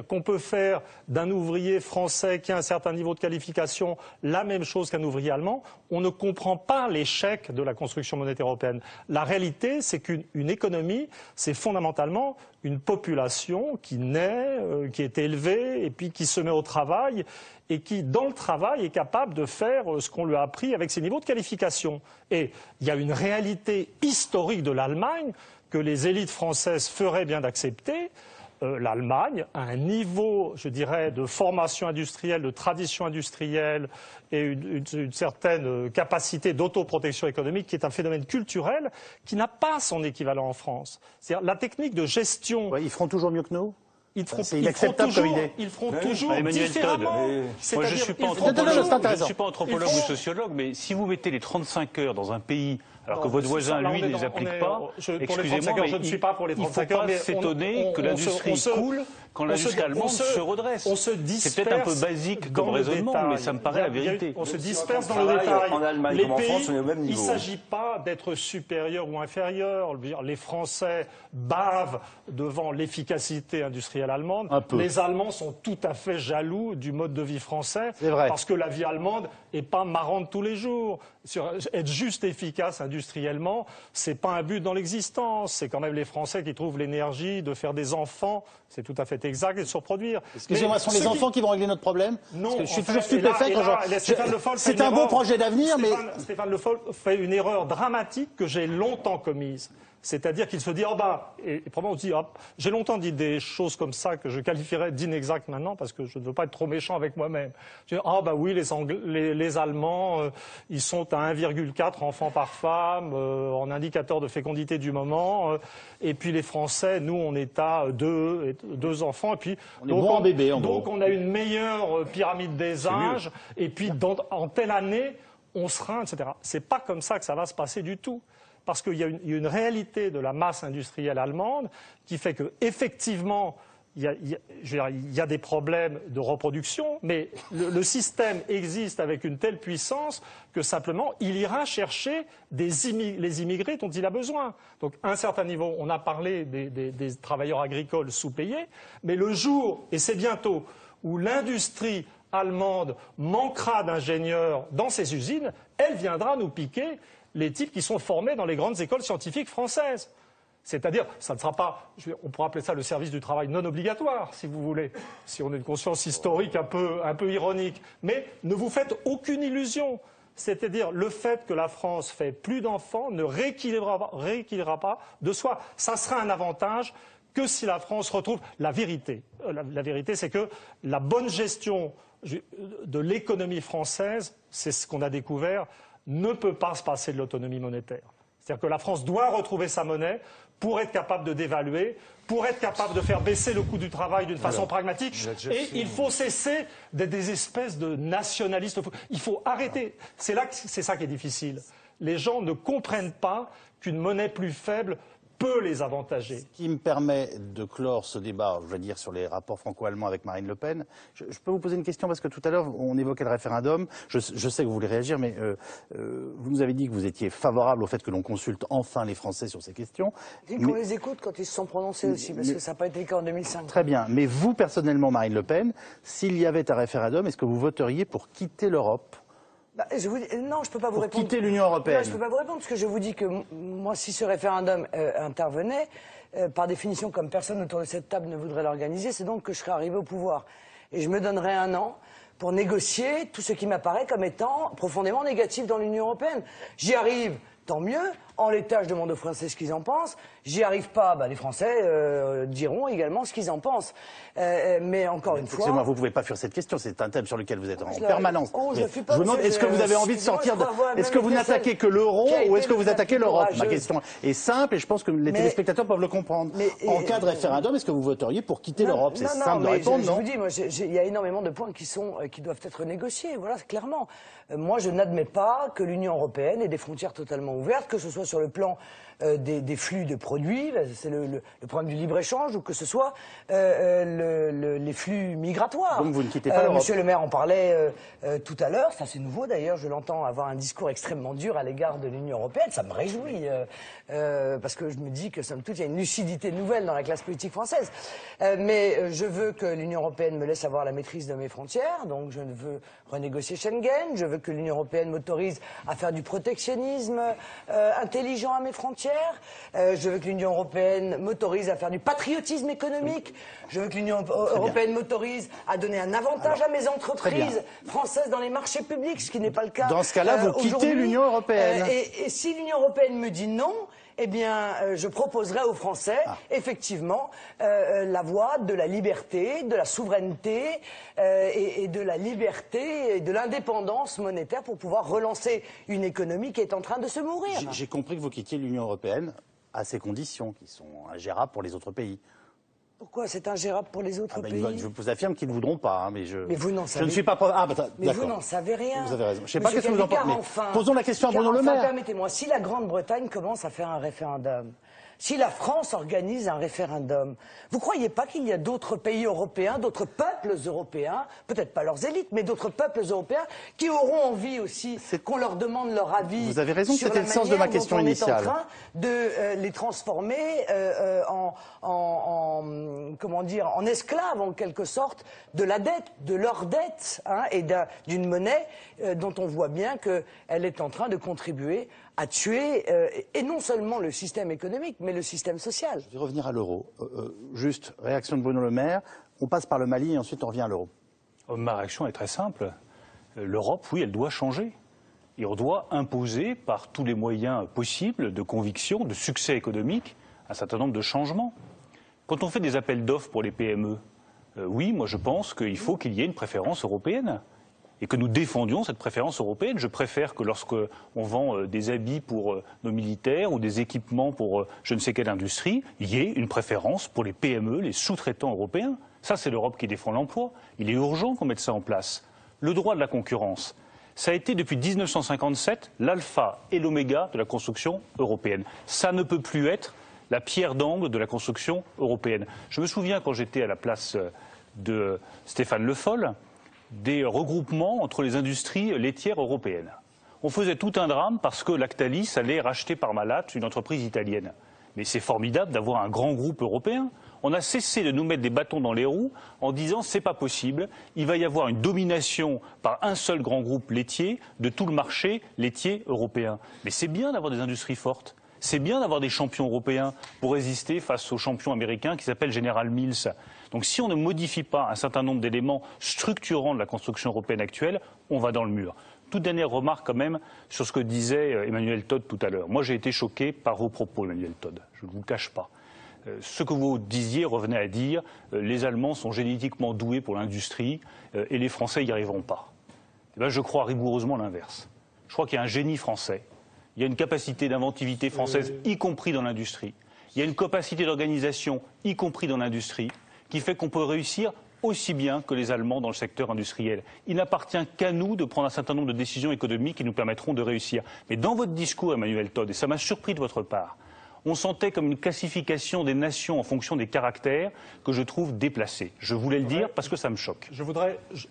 qu'on peut faire d'un ouvrier français qui a un certain niveau de qualification la même chose qu'un ouvrier allemand, on ne comprend pas l'échec de la construction monétaire européenne. La réalité, c'est qu'une économie, c'est fondamentalement une population qui naît, qui est élevée, et puis qui se met au travail, et qui, dans le travail, est capable de faire ce qu'on lui a appris avec ses niveaux de qualification. Et il y a une réalité historique de l'Allemagne que les élites françaises feraient bien d'accepter. L'Allemagne a un niveau, je dirais, de formation industrielle, de tradition industrielle et une certaine capacité d'autoprotection économique qui est un phénomène culturel qui n'a pas son équivalent en France. C'est-à-dire la technique de gestion... Ouais, ils feront toujours mieux que nous. C'est inacceptable comme idée. Ils feront toujours différemment. Moi, je ne suis pas anthropologue ou sociologue, mais si vous mettez les 35 heures dans un pays, alors que votre voisin, lui, ne les applique pas, excusez-moi, mais je ne suis pas pour les 35 heures, mais il ne faut pas s'étonner que l'industrie coule quand l'industrie allemande se redresse. C'est peut-être un peu basique comme raisonnement, mais ça me paraît la vérité. On se disperse dans le détail. En Allemagne les comme en pays, France, on est au même niveau. Il ne s'agit pas d'être supérieur ou inférieur. Les Français bavent devant l'efficacité industrielle allemande. Les Allemands sont tout à fait jaloux du mode de vie français parce que la vie allemande n'est pas marrante tous les jours. Être juste efficace industriellement, c'est pas un but dans l'existence. C'est quand même les Français qui trouvent l'énergie de faire des enfants, c'est tout à fait exact, et de se reproduire. Excusez-moi, ce sont les enfants qui vont régler notre problème? Non, parce que je suis toujours stupéfait quand c'est un beau projet d'avenir, mais... Stéphane Le Foll fait une erreur dramatique que j'ai longtemps commise. C'est-à-dire qu'il se dit, et probablement on se dit, j'ai longtemps dit des choses comme ça que je qualifierais d'inexactes maintenant parce que je ne veux pas être trop méchant avec moi-même. Je dis, oui, les Allemands, ils sont à 1,4 enfants par femme en indicateur de fécondité du moment, et puis les Français, nous, on est à 2 enfants, et puis on est bon en bébé, en donc gros. on a une meilleure pyramide des âges, et puis en telle année, on sera, etc. C'est pas comme ça que ça va se passer du tout. Parce qu'il y a une réalité de la masse industrielle allemande qui fait qu'effectivement, il y a des problèmes de reproduction, mais le système existe avec une telle puissance que simplement, il ira chercher les immigrés dont il a besoin. Donc, à un certain niveau, on a parlé des travailleurs agricoles sous-payés, mais le jour, et c'est bientôt, où l'industrie allemande manquera d'ingénieurs dans ses usines, elle viendra nous piquer les types qui sont formés dans les grandes écoles scientifiques françaises. C'est-à-dire, ça ne sera pas, on pourrait appeler ça le service du travail non obligatoire, si vous voulez, si on a une conscience historique un peu ironique. Mais ne vous faites aucune illusion. C'est-à-dire, le fait que la France fait plus d'enfants ne rééquilibrera pas de soi. Ça sera un avantage que si la France retrouve la vérité. La vérité, c'est que la bonne gestion de l'économie française, c'est ce qu'on a découvert, ne peut pas se passer de l'autonomie monétaire. C'est-à-dire que la France doit retrouver sa monnaie pour être capable de dévaluer, pour être capable de faire baisser le coût du travail d'une façon pragmatique. Et il faut cesser d'être des espèces de nationalistes. Il faut arrêter. C'est ça qui est difficile. Les gens ne comprennent pas qu'une monnaie plus faible peut les avantager. Ce qui me permet de clore ce débat, je veux dire, sur les rapports franco-allemands avec Marine Le Pen. Je peux vous poser une question parce que tout à l'heure, on évoquait le référendum. Je sais que vous voulez réagir, mais vous nous avez dit que vous étiez favorable au fait que l'on consulte enfin les Français sur ces questions. Et qu'on les écoute quand ils se sont prononcés aussi, parce que ça n'a pas été le cas en 2005. Très bien. Mais vous, personnellement, Marine Le Pen, s'il y avait un référendum, est-ce que vous voteriez pour quitter l'Europe ? Non, je ne peux pas vous répondre. Quitter l'Union européenne. Non, je ne peux pas vous répondre, parce que je vous dis que moi, si ce référendum intervenait, par définition, comme personne autour de cette table ne voudrait l'organiser, c'est donc que je serais arrivé au pouvoir. Et je me donnerais 1 an pour négocier tout ce qui m'apparaît comme étant profondément négatif dans l'Union européenne. J'y arrive, tant mieux. En l'état, je demande aux Français ce qu'ils en pensent. J'y arrive pas, les Français diront également ce qu'ils en pensent. Mais encore une fois... Excusez-moi, vous ne pouvez pas fuir cette question, c'est un thème sur lequel vous êtes en permanence. Je vous demande, est-ce que vous avez envie de sortir de... Est-ce que vous n'attaquez que l'euro ou est-ce que vous attaquez l'Europe? Ma question est simple et je pense que les téléspectateurs peuvent le comprendre. En cas de référendum, est-ce que vous voteriez pour quitter l'Europe? C'est simple de répondre, non? Je vous dis, il y a énormément de points qui doivent être négociés, voilà, clairement. Moi, je n'admets pas que l'Union européenne ait des frontières totalement ouvertes, que ce soit sur le plan des flux de produits, c'est le problème du libre-échange, ou que ce soit les flux migratoires. Donc vous ne quittez pas l'Europe. Monsieur le maire en parlait tout à l'heure, ça c'est nouveau d'ailleurs, je l'entends avoir un discours extrêmement dur à l'égard de l'Union européenne, ça me réjouit, parce que je me dis que somme toute il y a une lucidité nouvelle dans la classe politique française. Mais je veux que l'Union européenne me laisse avoir la maîtrise de mes frontières, donc je veux renégocier Schengen, je veux que l'Union européenne m'autorise à faire du protectionnisme intelligent à mes frontières. Je veux que l'Union européenne m'autorise à faire du patriotisme économique. Je veux que l'Union européenne m'autorise à donner un avantage à mes entreprises françaises dans les marchés publics, ce qui n'est pas le cas. Dans ce cas-là, vous quittez l'Union européenne. Et si l'Union européenne me dit non, eh bien, je proposerai aux Français, effectivement, la voie de la liberté, de la souveraineté et de la liberté et de l'indépendance monétaire pour pouvoir relancer une économie qui est en train de se mourir. J'ai compris que vous quittiez l'Union européenne à ces conditions qui sont ingérables pour les autres pays. Pourquoi c'est ingérable pour les autres pays? Je vous affirme qu'ils ne voudront pas, hein, mais vous n'en savez... je ne suis pas... mais vous n'en savez rien. Vous avez raison. Je ne sais pas qu'est-ce que vous en pensez. Posons la question à Bruno Le Maire. Permettez-moi, si la Grande-Bretagne commence à faire un référendum, si la France organise un référendum, vous ne croyez pas qu'il y a d'autres pays européens, d'autres peuples européens, peut-être pas leurs élites, mais d'autres peuples européens qui auront envie aussi qu'on leur demande leur avis? Vous avez raison, c'était le sens de ma question initiale. On est en train de les transformer comment dire, en esclaves en quelque sorte de la dette, de leur dette, et d'une monnaie dont on voit bien qu'elle est en train de contribuer à tuer, et non seulement le système économique, mais le système social. Je vais revenir à l'euro. Juste, réaction de Bruno Le Maire. On passe par le Mali et ensuite on revient à l'euro. Ma réaction est très simple. L'Europe, oui, elle doit changer. Et on doit imposer par tous les moyens possibles de conviction, de succès économique, un certain nombre de changements. Quand on fait des appels d'offres pour les PME, oui, moi je pense qu'il faut qu'il y ait une préférence européenne. Et que nous défendions cette préférence européenne. Je préfère que lorsqu'on vend des habits pour nos militaires ou des équipements pour je ne sais quelle industrie, il y ait une préférence pour les PME, les sous-traitants européens. Ça, c'est l'Europe qui défend l'emploi. Il est urgent qu'on mette ça en place. Le droit de la concurrence, ça a été depuis 1957 l'alpha et l'oméga de la construction européenne. Ça ne peut plus être la pierre d'angle de la construction européenne. Je me souviens quand j'étais à la place de Stéphane Le Foll, des regroupements entre les industries laitières européennes. On faisait tout un drame parce que Lactalis allait racheter Parmalat, une entreprise italienne. Mais c'est formidable d'avoir un grand groupe européen. On a cessé de nous mettre des bâtons dans les roues en disant c'est pas possible, il va y avoir une domination par un seul grand groupe laitier de tout le marché laitier européen. Mais c'est bien d'avoir des industries fortes. C'est bien d'avoir des champions européens pour résister face aux champions américains qui s'appellent General Mills. Donc si on ne modifie pas un certain nombre d'éléments structurants de la construction européenne actuelle, on va dans le mur. Toute dernière remarque quand même sur ce que disait Emmanuel Todd tout à l'heure. Moi j'ai été choqué par vos propos, Emmanuel Todd, je ne vous le cache pas. Ce que vous disiez revenait à dire les Allemands sont génétiquement doués pour l'industrie et les Français n'y arriveront pas. Et bien, je crois rigoureusement l'inverse. Je crois qu'il y a un génie français. Il y a une capacité d'inventivité française, y compris dans l'industrie. Il y a une capacité d'organisation, y compris dans l'industrie, qui fait qu'on peut réussir aussi bien que les Allemands dans le secteur industriel. Il n'appartient qu'à nous de prendre un certain nombre de décisions économiques qui nous permettront de réussir. Mais dans votre discours, Emmanuel Todd, et ça m'a surpris de votre part, on sentait comme une classification des nations en fonction des caractères que je trouve déplacée. Je voulais le dire parce que ça me choque.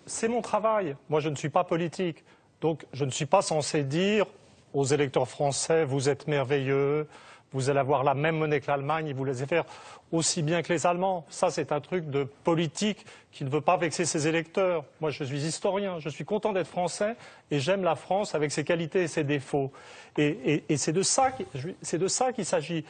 C'est mon travail. Moi, je ne suis pas politique. Donc, je ne suis pas censé dire aux électeurs français, vous êtes merveilleux, vous allez avoir la même monnaie que l'Allemagne et vous laissez faire aussi bien que les Allemands. Ça, c'est un truc de politique qui ne veut pas vexer ses électeurs. Moi, je suis historien, je suis content d'être français et j'aime la France avec ses qualités et ses défauts. Et c'est de ça qu'il s'agit.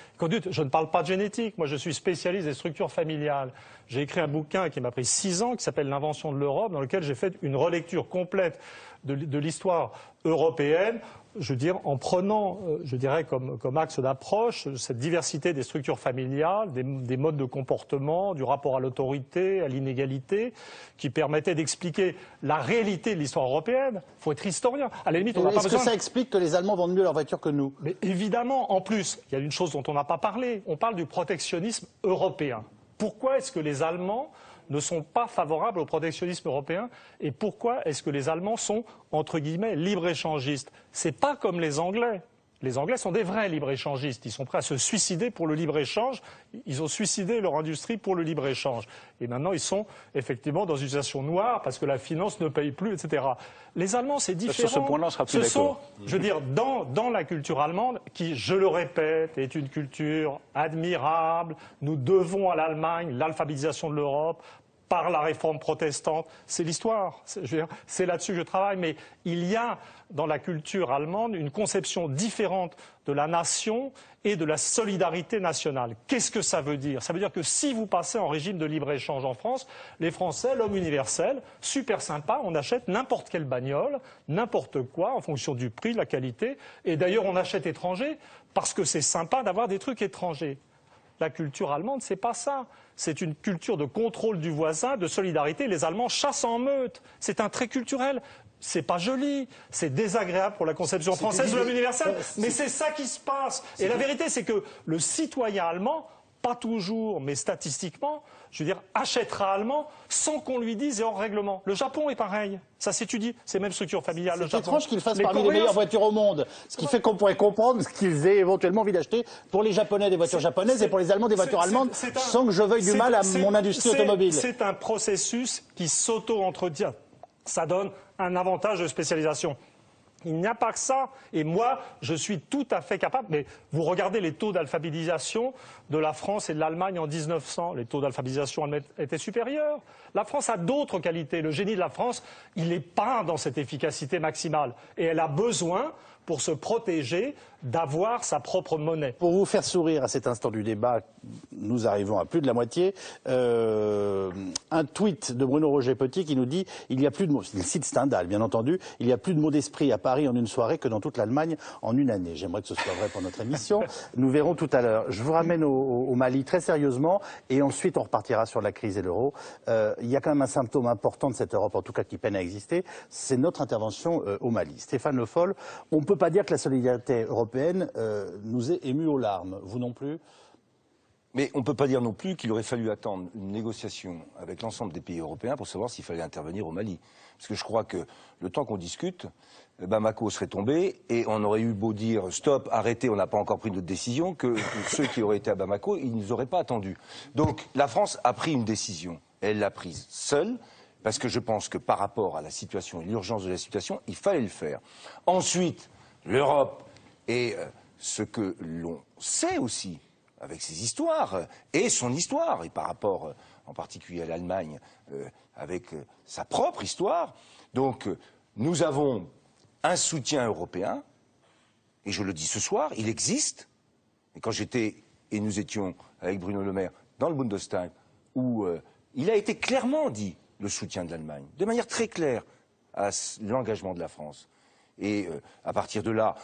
Je ne parle pas de génétique, moi je suis spécialiste des structures familiales. J'ai écrit un bouquin qui m'a pris 6 ans, qui s'appelle L'invention de l'Europe, dans lequel j'ai fait une relecture complète de l'histoire européenne, je veux dire, en prenant, je dirais, comme axe d'approche, cette diversité des structures familiales, des modes de comportement, du rapport à l'autorité, à l'inégalité, qui permettaient d'expliquer la réalité de l'histoire européenne. Il faut être historien. À la limite, on n'a pas besoin. Est-ce que ça explique que les Allemands vendent mieux leur voiture que nous? Mais évidemment, en plus, il y a une chose dont on n'a pas parlé. On parle du protectionnisme européen. Pourquoi est-ce que les Allemands ne sont pas favorables au protectionnisme européen et pourquoi est-ce que les Allemands sont, entre guillemets, libre-échangistes? C'est pas comme les Anglais. Les Anglais sont des vrais libre-échangistes. Ils sont prêts à se suicider pour le libre-échange. Ils ont suicidé leur industrie pour le libre-échange. Et maintenant, ils sont effectivement dans une situation noire parce que la finance ne paye plus, etc. Les Allemands, c'est différent. Sur ce point-là, on sera plus d'accord. Je veux dire, dans la culture allemande, qui, je le répète, est une culture admirable, nous devons à l'Allemagne l'alphabétisation de l'Europe, par la réforme protestante, c'est l'histoire. C'est là-dessus que je travaille. Mais il y a dans la culture allemande une conception différente de la nation et de la solidarité nationale. Qu'est-ce que ça veut dire? Ça veut dire que si vous passez en régime de libre-échange en France, les Français, l'homme universel, super sympa, on achète n'importe quelle bagnole, n'importe quoi, en fonction du prix, de la qualité. Et d'ailleurs, on achète étranger parce que c'est sympa d'avoir des trucs étrangers. La culture allemande, c'est pas ça. C'est une culture de contrôle du voisin, de solidarité. Les Allemands chassent en meute. C'est un trait culturel. C'est pas joli. C'est désagréable pour la conception française de l'homme universel. Mais c'est ça qui se passe. Et la vérité, c'est que le citoyen allemand, pas toujours, mais statistiquement, je veux dire, achètera allemand sans qu'on lui dise et hors règlement. Le Japon est pareil. Ça s'étudie. C'est même structure familiale. C'est étrange qu'ils fassent parmi les meilleures voitures au monde. Ce qui fait qu'on pourrait comprendre ce qu'ils aient éventuellement envie d'acheter pour les Japonais des voitures japonaises et pour les Allemands des voitures allemandes, sans que je veuille du mal à mon industrie automobile. C'est un processus qui s'auto-entretient. Ça donne un avantage de spécialisation. Il n'y a pas que ça. Et moi, je suis tout à fait capable. Mais vous regardez les taux d'alphabétisation de la France et de l'Allemagne en 1900. Les taux d'alphabétisation étaient supérieurs. La France a d'autres qualités. Le génie de la France, il n'est pas dans cette efficacité maximale. Et elle a besoin, pour se protéger, d'avoir sa propre monnaie. Pour vous faire sourire à cet instant du débat, nous arrivons à plus de la moitié, un tweet de Bruno Roger-Petit qui nous dit « Il y a plus de mots », il cite Stendhal bien entendu, « il y a plus de mots d'esprit à Paris en une soirée que dans toute l'Allemagne en une année ». J'aimerais que ce soit vrai pour notre émission, nous verrons tout à l'heure. Je vous ramène au Mali très sérieusement et ensuite on repartira sur la crise et l'euro. Il y a quand même un symptôme important de cette Europe, en tout cas qui peine à exister, c'est notre intervention au Mali. Stéphane Le Foll, on ne peut pas dire que la solidarité européenne nous est émue aux larmes. Vous non plus? Mais on ne peut pas dire non plus qu'il aurait fallu attendre une négociation avec l'ensemble des pays européens pour savoir s'il fallait intervenir au Mali. Parce que je crois que le temps qu'on discute, Bamako serait tombé et on aurait eu beau dire stop, arrêtez, on n'a pas encore pris notre décision, que ceux qui auraient été à Bamako, ils ne nous auraient pas attendus. Donc la France a pris une décision. Elle l'a prise seule. Parce que je pense que par rapport à la situation et l'urgence de la situation, il fallait le faire. Ensuite, l'Europe et ce que l'on sait aussi avec ses histoires et son histoire, et par rapport en particulier à l'Allemagne avec sa propre histoire. Donc nous avons un soutien européen, et je le dis ce soir, il existe. Et quand j'étais, et nous étions avec Bruno Le Maire dans le Bundestag, où il a été clairement dit le soutien de l'Allemagne, de manière très claire, à l'engagement de la France. Et à partir de là,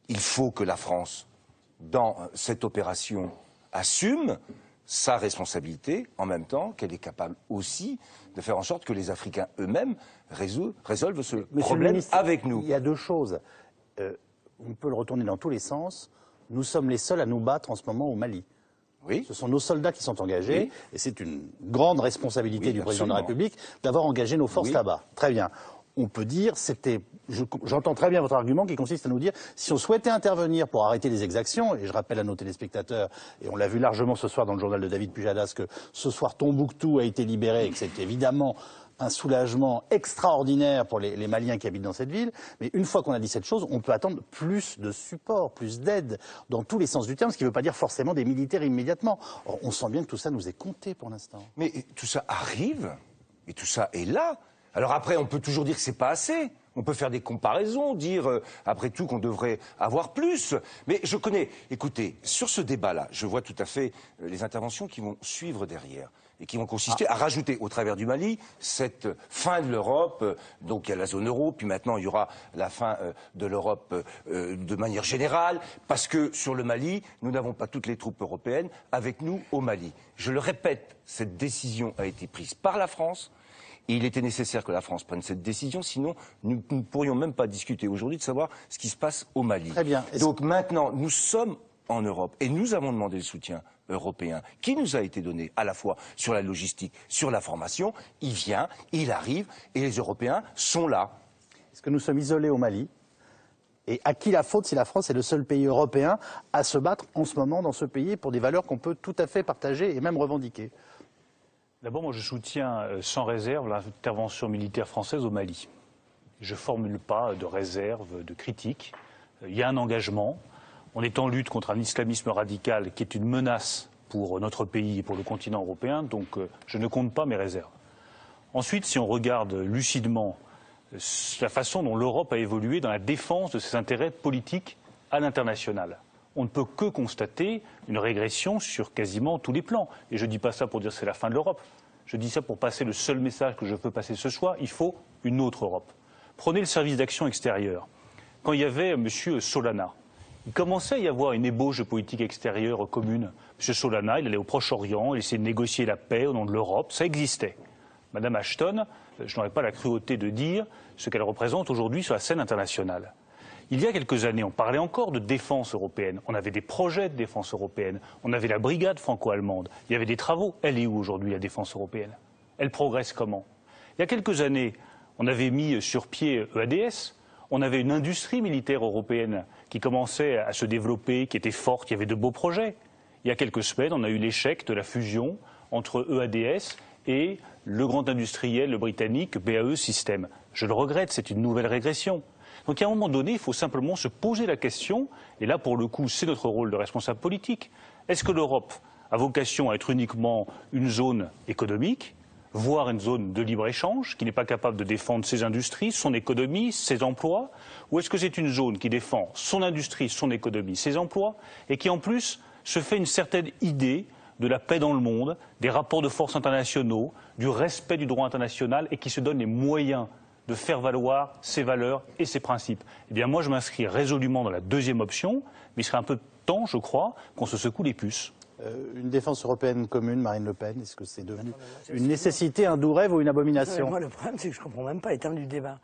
il faut que la France, dans cette opération, assume sa responsabilité, en même temps qu'elle est capable aussi de faire en sorte que les Africains eux-mêmes résolvent ce problème avec nous. Il y a deux choses. On peut le retourner dans tous les sens. Nous sommes les seuls à nous battre en ce moment au Mali. Oui. Ce sont nos soldats qui sont engagés, oui. Et c'est une grande responsabilité du président de la République d'avoir engagé nos forces là-bas. Très bien. On peut dire, j'entends très bien votre argument qui consiste à nous dire, si on souhaitait intervenir pour arrêter les exactions, et je rappelle à nos téléspectateurs, et on l'a vu largement ce soir dans le journal de David Pujadas, que ce soir Tombouctou a été libéré et que c'est évidemment un soulagement extraordinaire pour les Maliens qui habitent dans cette ville. Mais une fois qu'on a dit cette chose, on peut attendre plus de support, plus d'aide, dans tous les sens du terme, ce qui ne veut pas dire forcément des militaires immédiatement. Or, on sent bien que tout ça nous est compté pour l'instant. Mais tout ça arrive, et tout ça est là. Alors après, on peut toujours dire que c'est pas assez. On peut faire des comparaisons, dire après tout qu'on devrait avoir plus. Mais je connais, écoutez, sur ce débat-là, je vois tout à fait les interventions qui vont suivre derrière. et qui vont consister à rajouter au travers du Mali cette fin de l'Europe. Donc il y a la zone euro, puis maintenant il y aura la fin de l'Europe de manière générale, parce que sur le Mali, nous n'avons pas toutes les troupes européennes avec nous au Mali. Je le répète, cette décision a été prise par la France. Et il était nécessaire que la France prenne cette décision, sinon nous ne pourrions même pas discuter aujourd'hui de savoir ce qui se passe au Mali. Très bien. Donc maintenant, nous sommes en Europe et nous avons demandé le soutien européen qui nous a été donné à la fois sur la logistique, sur la formation. Il vient, il arrive et les Européens sont là. Est-ce que nous sommes isolés au Mali? Et à qui la faute si la France est le seul pays européen à se battre en ce moment dans ce pays pour des valeurs qu'on peut tout à fait partager et même revendiquer? D'abord, moi je soutiens sans réserve l'intervention militaire française au Mali. Je ne formule pas de réserve, de critique. Il y a un engagement. On est en lutte contre un islamisme radical qui est une menace pour notre pays et pour le continent européen, donc je ne compte pas mes réserves. Ensuite, si on regarde lucidement la façon dont l'Europe a évolué dans la défense de ses intérêts politiques à l'international, on ne peut que constater une régression sur quasiment tous les plans. Et je ne dis pas ça pour dire que c'est la fin de l'Europe. Je dis ça pour passer le seul message que je peux passer ce soir. Il faut une autre Europe. Prenez le service d'action extérieure. Quand il y avait M. Solana, il commençait à y avoir une ébauche de politique extérieure commune. M. Solana, il allait au Proche-Orient, il essayait de négocier la paix au nom de l'Europe. Ça existait. Madame Ashton, je n'aurais pas la cruauté de dire ce qu'elle représente aujourd'hui sur la scène internationale. Il y a quelques années, on parlait encore de défense européenne. On avait des projets de défense européenne. On avait la brigade franco-allemande. Il y avait des travaux. Elle est où aujourd'hui, la défense européenne? Elle progresse comment? Il y a quelques années, on avait mis sur pied EADS. On avait une industrie militaire européenne qui commençait à se développer, qui était forte. Il y avait de beaux projets. Il y a quelques semaines, on a eu l'échec de la fusion entre EADS et le grand industriel britannique BAE Systems. Je le regrette, c'est une nouvelle régression. Donc à un moment donné, il faut simplement se poser la question, et là pour le coup c'est notre rôle de responsable politique, est-ce que l'Europe a vocation à être uniquement une zone économique, voire une zone de libre-échange, qui n'est pas capable de défendre ses industries, son économie, ses emplois, ou est-ce que c'est une zone qui défend son industrie, son économie, ses emplois, et qui en plus se fait une certaine idée de la paix dans le monde, des rapports de force internationaux, du respect du droit international, et qui se donne les moyens de faire valoir ses valeurs et ses principes. Eh bien moi je m'inscris résolument dans la deuxième option, mais il serait un peu temps, je crois, qu'on se secoue les puces. Une défense européenne commune, Marine Le Pen, est-ce que c'est devenu une nécessité, un doux rêve ou une abomination? Moi, le problème, c'est que je ne comprends même pas les termes du débat.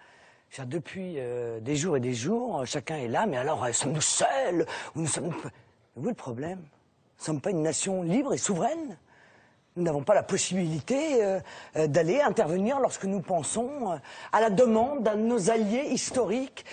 Depuis des jours et des jours, chacun est là, mais alors, sommes-nous seuls ou nous sommes... Vous, le problème, nous ne sommes pas une nation libre et souveraine. Nous n'avons pas la possibilité d'aller intervenir lorsque nous pensons à la demande d'un de nos alliés historiques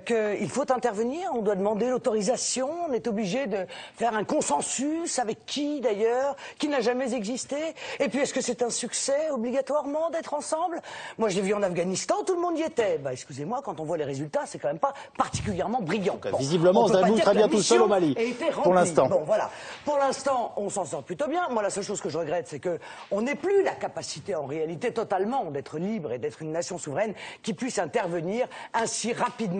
qu'il faut intervenir. On doit demander l'autorisation, on est obligé de faire un consensus avec qui d'ailleurs, qui n'a jamais existé. Et puis est-ce que c'est un succès obligatoirement d'être ensemble? Moi je l'ai vu en Afghanistan, tout le monde y était. Bah excusez-moi, quand on voit les résultats, c'est quand même pas particulièrement brillant. Bon, visiblement, vous avez très bien tout seul au Mali, pour l'instant. Bon voilà, pour l'instant on s'en sort plutôt bien. Moi la seule chose que je regrette, c'est qu'on n'ait plus la capacité en réalité totalement d'être libre et d'être une nation souveraine qui puisse intervenir ainsi rapidement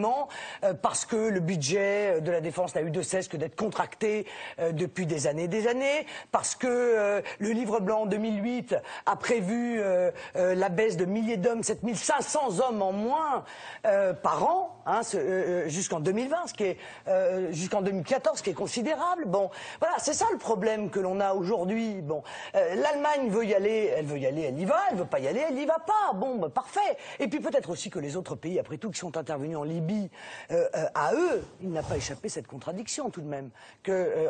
parce que le budget de la défense n'a eu de cesse que d'être contracté depuis des années, parce que le livre blanc en 2008 a prévu la baisse de milliers d'hommes, 7500 hommes en moins par an, hein, jusqu'en 2020, ce qui est jusqu'en 2014, ce qui est considérable. Bon, voilà, c'est ça le problème que l'on a aujourd'hui. Bon, l'Allemagne veut y aller, elle y va. Elle veut pas y aller, elle y va pas. Bon, bah, parfait. Et puis peut-être aussi que les autres pays, après tout, qui sont intervenus en Libye, à eux, il n'a pas échappé cette contradiction tout de même.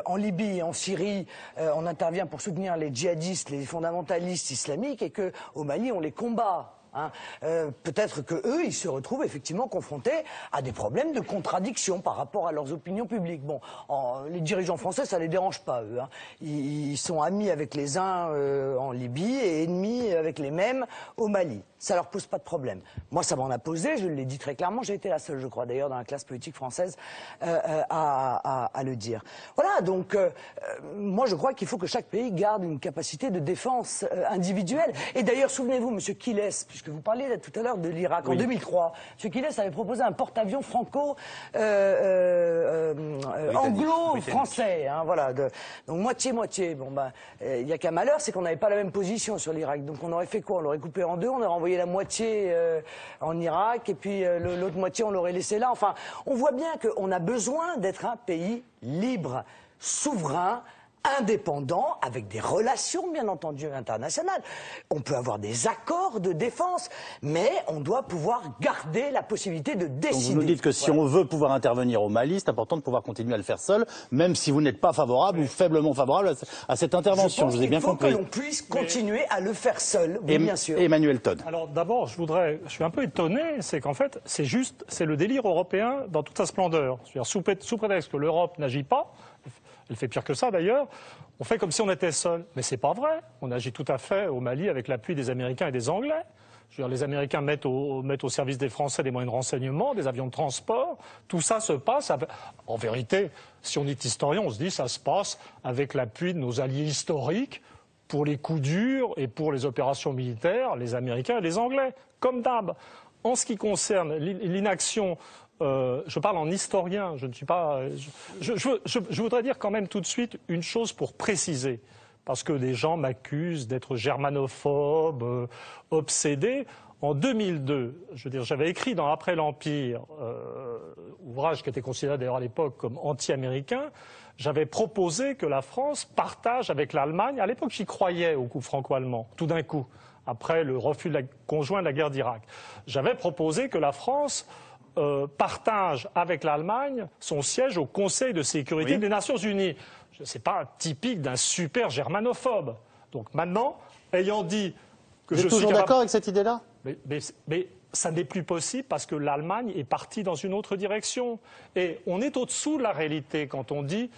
En Libye et en Syrie, on intervient pour soutenir les djihadistes, les fondamentalistes islamiques, et qu'au Mali, on les combat. Hein. Peut-être qu'eux, ils se retrouvent effectivement confrontés à des problèmes de contradiction par rapport à leurs opinions publiques. Bon, les dirigeants français, ça les dérange pas, eux. Hein. Ils sont amis avec les uns en Libye et ennemis avec les mêmes au Mali. Ça leur pose pas de problème. Moi, ça m'en a posé, je l'ai dit très clairement. J'ai été la seule, je crois, d'ailleurs, dans la classe politique française à le dire. Voilà, donc, moi, je crois qu'il faut que chaque pays garde une capacité de défense individuelle. Et d'ailleurs, souvenez-vous, Monsieur Quilès, puisque que vous parliez là, tout à l'heure de l'Irak. En 2003, M. Keynes avait proposé un porte-avions anglo-français. Hein, voilà, donc moitié-moitié. Bon, il n'y a qu'un malheur, c'est qu'on n'avait pas la même position sur l'Irak. Donc on aurait fait quoi? On l'aurait coupé en deux, on aurait envoyé la moitié en Irak, et puis l'autre moitié, on l'aurait laissé là. Enfin, on voit bien qu'on a besoin d'être un pays libre, souverain, indépendant, avec des relations, bien entendu, internationales. On peut avoir des accords de défense, mais on doit pouvoir garder la possibilité de décider. Donc vous nous dites que si on veut pouvoir intervenir au Mali, c'est important de pouvoir continuer à le faire seul, même si vous n'êtes pas favorable ou faiblement favorable à cette intervention. Je vous ai bien compris. Il faut que l'on puisse continuer à le faire seul, oui, bien sûr. Emmanuel Todd. Alors d'abord, je suis un peu étonné, c'est qu'en fait, c'est le délire européen dans toute sa splendeur. C'est-à-dire, sous prétexte que l'Europe n'agit pas, elle fait pire que ça d'ailleurs, on fait comme si on était seul. Mais c'est pas vrai. On agit tout à fait au Mali avec l'appui des Américains et des Anglais. Je veux dire, les Américains mettent au service des Français des moyens de renseignement, des avions de transport. Tout ça se passe. En vérité, si on est historien, on se dit ça se passe avec l'appui de nos alliés historiques pour les coups durs et pour les opérations militaires, les Américains et les Anglais, comme d'hab. En ce qui concerne l'inaction, je parle en historien, je ne suis pas. Je voudrais dire quand même tout de suite une chose pour préciser, parce que des gens m'accusent d'être germanophobe, obsédé. En 2002, je veux dire, j'avais écrit dans Après l'Empire, ouvrage qui était considéré d'ailleurs à l'époque comme anti-américain. J'avais proposé que la France partage avec l'Allemagne. À l'époque, j'y croyais au coup franco-allemand, tout d'un coup, après le refus conjoint de la guerre d'Irak. J'avais proposé que la France partage avec l'Allemagne son siège au Conseil de sécurité des Nations Unies. Ce n'est pas typique d'un super germanophobe. Donc maintenant, ayant dit que Vous êtes toujours d'accord avec cette idée-là? Mais ça n'est plus possible parce que l'Allemagne est partie dans une autre direction. Et on est au-dessous de la réalité quand on dit...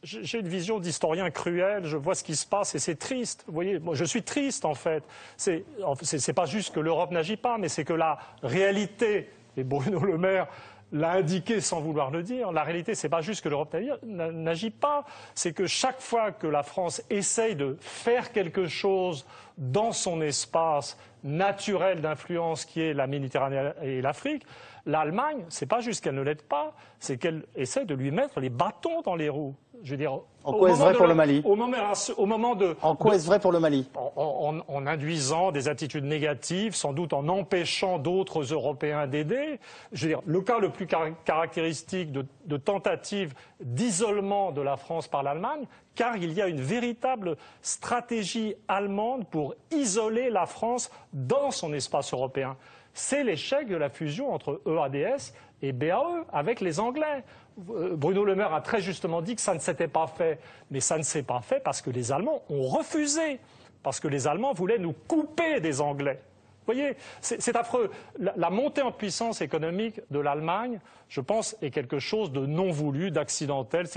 J'ai une vision d'historien cruel, je vois ce qui se passe et c'est triste. Vous voyez, moi, je suis triste en fait. C'est pas juste que l'Europe n'agit pas, mais c'est que la réalité, et Bruno Le Maire l'a indiqué sans vouloir le dire, la réalité, c'est pas juste que l'Europe n'agit pas, c'est que chaque fois que la France essaye de faire quelque chose dans son espace naturel d'influence qui est la Méditerranée et l'Afrique, l'Allemagne, c'est pas juste qu'elle ne l'aide pas, c'est qu'elle essaie de lui mettre les bâtons dans les roues. Je veux dire, en quoi est-ce vrai pour le Mali? En quoi est-ce vrai pour le Mali? En induisant des attitudes négatives, sans doute en empêchant d'autres Européens d'aider. Je veux dire, le cas le plus caractéristique de tentative d'isolement de la France par l'Allemagne, car il y a une véritable stratégie allemande pour isoler la France dans son espace européen. C'est l'échec de la fusion entre EADS et BAE avec les Anglais. Bruno Le Maire a très justement dit que ça ne s'était pas fait. Mais ça ne s'est pas fait parce que les Allemands ont refusé. Parce que les Allemands voulaient nous couper des Anglais. Vous voyez, c'est affreux. La montée en puissance économique de l'Allemagne, je pense, est quelque chose de non voulu, d'accidentel.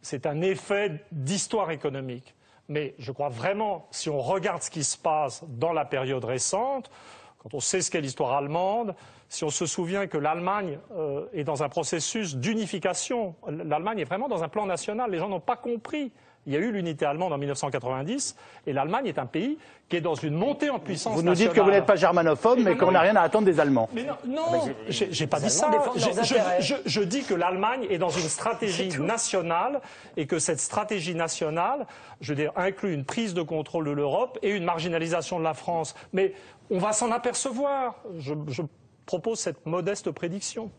C'est un effet d'histoire économique. Mais je crois vraiment, si on regarde ce qui se passe dans la période récente, quand on sait ce qu'est l'histoire allemande, si on se souvient que l'Allemagne est dans un processus d'unification, l'Allemagne est vraiment dans un plan national, les gens n'ont pas compris. Il y a eu l'unité allemande en 1990 et l'Allemagne est un pays qui est dans une montée en puissance nationale. Vous nous dites que vous n'êtes pas germanophobe, mais qu'on n'a rien à attendre des Allemands. Mais non, j'ai pas dit ça. Je dis que l'Allemagne est dans une stratégie nationale et que cette stratégie nationale, je veux dire, inclut une prise de contrôle de l'Europe et une marginalisation de la France. Mais on va s'en apercevoir. Je propose cette modeste prédiction.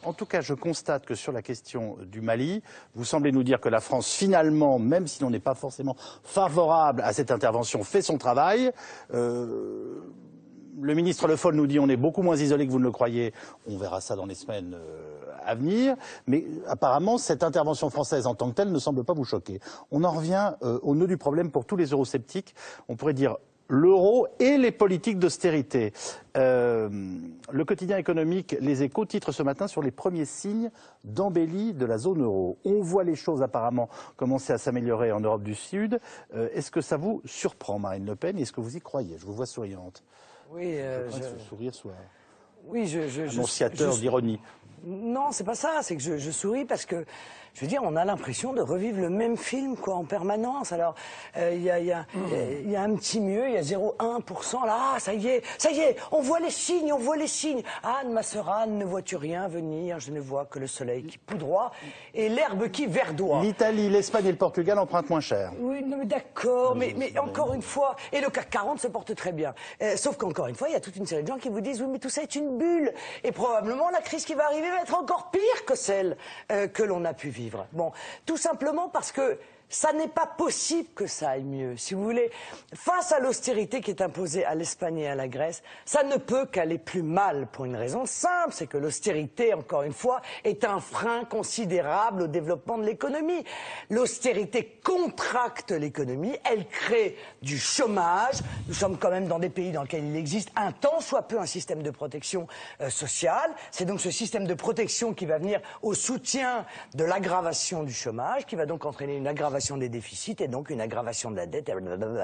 En tout cas, je constate que sur la question du Mali, vous semblez nous dire que la France, finalement, même si l'on n'est pas forcément favorable à cette intervention, fait son travail. Le ministre Le Foll nous dit on est beaucoup moins isolé que vous ne le croyez. On verra ça dans les semaines à venir. Mais apparemment, cette intervention française en tant que telle ne semble pas vous choquer. On en revient au nœud du problème pour tous les eurosceptiques. On pourrait dire l'euro et les politiques d'austérité. Le quotidien économique Les Échos titre ce matin sur les premiers signes d'embellie de la zone euro. On voit les choses apparemment commencer à s'améliorer en Europe du Sud. Est-ce que ça vous surprend, Marine Le Pen? Est-ce que vous y croyez? Je vous vois souriante. Oui, ce sourire soit oui, annonciateur d'ironie. Non, c'est pas ça. C'est que je souris parce que je veux dire, on a l'impression de revivre le même film, quoi, en permanence. Alors, il y a un petit mieux, il y a 0,1%, là, ah, ça y est, on voit les signes, Anne, ma sœur Anne, ne vois-tu rien venir? Je ne vois que le soleil qui poudroie et l'herbe qui verdoie. L'Italie, l'Espagne et le Portugal empruntent moins cher. Oui, non, mais d'accord, mais encore une fois, et le CAC 40 se porte très bien. Sauf qu'encore une fois, il y a toute une série de gens qui vous disent, oui, mais tout ça est une bulle. Et probablement, la crise qui va arriver va être encore pire que celle que l'on a pu vivre. Bon, tout simplement parce que ça n'est pas possible que ça aille mieux. Si vous voulez, face à l'austérité qui est imposée à l'Espagne et à la Grèce, ça ne peut qu'aller plus mal pour une raison simple, c'est que l'austérité, encore une fois, est un frein considérable au développement de l'économie. L'austérité contracte l'économie, elle crée du chômage. Nous sommes quand même dans des pays dans lesquels il existe un tant soit peu un système de protection sociale. C'est donc ce système de protection qui va venir au soutien de l'aggravation du chômage, qui va donc entraîner une aggravation des déficits et donc une aggravation de la dette,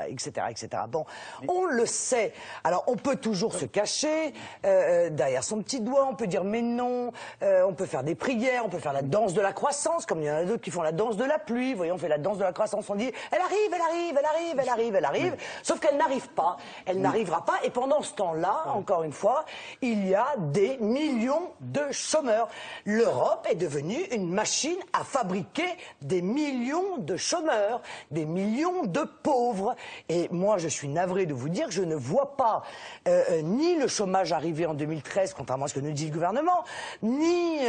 etc., etc. Bon, on le sait. Alors, on peut toujours se cacher derrière son petit doigt, on peut dire mais non, on peut faire des prières, on peut faire la danse de la croissance, comme il y en a d'autres qui font la danse de la pluie. Vous voyez, on fait la danse de la croissance, on dit elle arrive, sauf qu'elle n'arrive pas, elle n'arrivera pas, et pendant ce temps-là, encore une fois, il y a des millions de chômeurs. L'Europe est devenue une machine à fabriquer des millions de chômeurs, des millions de pauvres. Et moi, je suis navré de vous dire que je ne vois pas ni le chômage arriver en 2013, contrairement à ce que nous dit le gouvernement, ni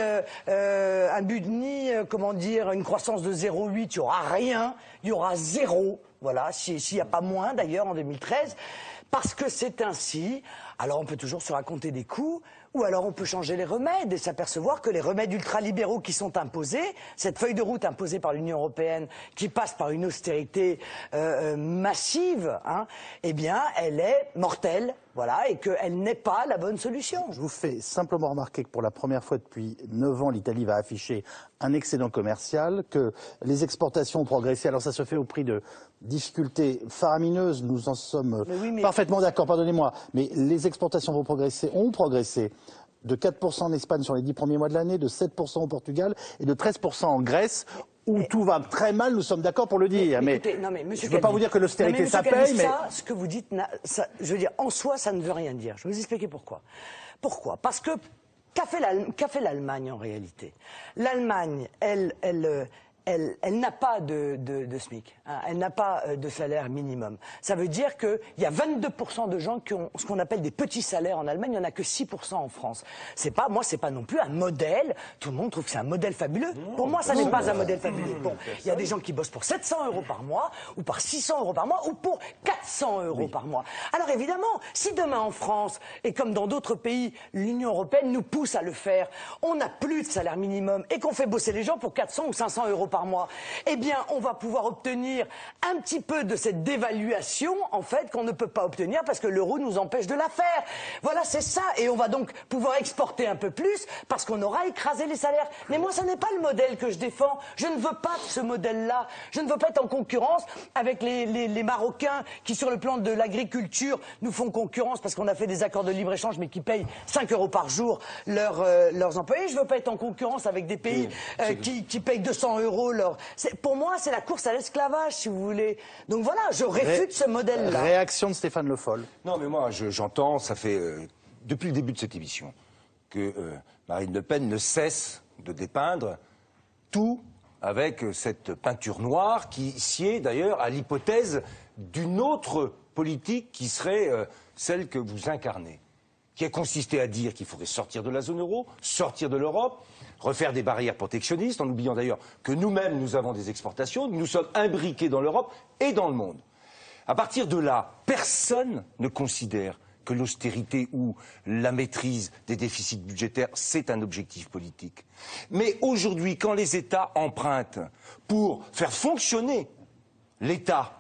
comment dire, une croissance de 0,8, il n'y aura rien, il y aura zéro, voilà, s'il n'y a pas moins d'ailleurs en 2013, parce que c'est ainsi. Alors on peut toujours se raconter des coups, ou alors on peut changer les remèdes et s'apercevoir que les remèdes ultralibéraux qui sont imposés, cette feuille de route imposée par l'Union européenne, qui passe par une austérité massive, hein, eh bien, elle est mortelle, voilà, et qu'elle n'est pas la bonne solution. Je vous fais simplement remarquer que pour la première fois depuis 9 ans, l'Italie va afficher un excédent commercial, que les exportations ont progressé. Alors ça se fait au prix de difficultés faramineuses, nous en sommes parfaitement d'accord, pardonnez-moi, mais les exportations ont progressé de 4% en Espagne sur les 10 premiers mois de l'année, de 7% au Portugal et de 13% en Grèce, où tout va très mal, nous sommes d'accord pour le dire. Mais écoutez, non, mais je ne veux pas vous dire que l'austérité ça paye, mais... Ça, ce que vous dites, ça, je veux dire, en soi, ça ne veut rien dire. Je vais vous expliquer pourquoi. Pourquoi? Parce que qu'a fait l'Allemagne en réalité? L'Allemagne, elle n'a pas de SMIC, hein, elle n'a pas de salaire minimum. Ça veut dire qu'il y a 22% de gens qui ont ce qu'on appelle des petits salaires en Allemagne, il n'y en a que 6% en France. Moi, c'est pas non plus un modèle, tout le monde trouve que c'est un modèle fabuleux. Pour moi, ça n'est pas un modèle fabuleux. Bon, il y a des gens qui bossent pour 700 € par mois, ou par 600 € par mois, ou pour 400 € par mois. Alors évidemment, si demain en France, et comme dans d'autres pays, l'Union européenne nous pousse à le faire, on n'a plus de salaire minimum, et qu'on fait bosser les gens pour 400 ou 500 € par mois, eh bien, on va pouvoir obtenir un petit peu de cette dévaluation, en fait, qu'on ne peut pas obtenir parce que l'euro nous empêche de la faire. Voilà, c'est ça. Et on va donc pouvoir exporter un peu plus parce qu'on aura écrasé les salaires. Mais moi, ça n'est pas le modèle que je défends. Je ne veux pas ce modèle-là. Je ne veux pas être en concurrence avec les Marocains qui, sur le plan de l'agriculture, nous font concurrence parce qu'on a fait des accords de libre-échange mais qui payent 5 € par jour leurs employés. Je ne veux pas être en concurrence avec des pays qui payent 200 € pour moi, c'est la course à l'esclavage, si vous voulez. Donc voilà, je réfute ce modèle-là. Réaction de Stéphane Le Foll. Non, mais moi, j'entends, ça fait depuis le début de cette émission, que Marine Le Pen ne cesse de dépeindre tout avec cette peinture noire qui sied d'ailleurs à l'hypothèse d'une autre politique qui serait celle que vous incarnez, qui a consisté à dire qu'il faudrait sortir de la zone euro, sortir de l'Europe, refaire des barrières protectionnistes, en oubliant d'ailleurs que nous-mêmes, nous avons des exportations, nous sommes imbriqués dans l'Europe et dans le monde. À partir de là, personne ne considère que l'austérité ou la maîtrise des déficits budgétaires, c'est un objectif politique. Mais aujourd'hui, quand les États empruntent pour faire fonctionner l'État,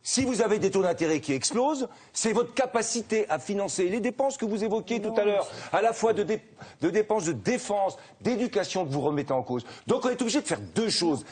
si vous avez des taux d'intérêt qui explosent, c'est votre capacité à financer les dépenses que vous évoquiez tout à l'heure, à la fois de dépenses de défense, d'éducation que vous remettez en cause. Donc on est obligé de faire deux choses.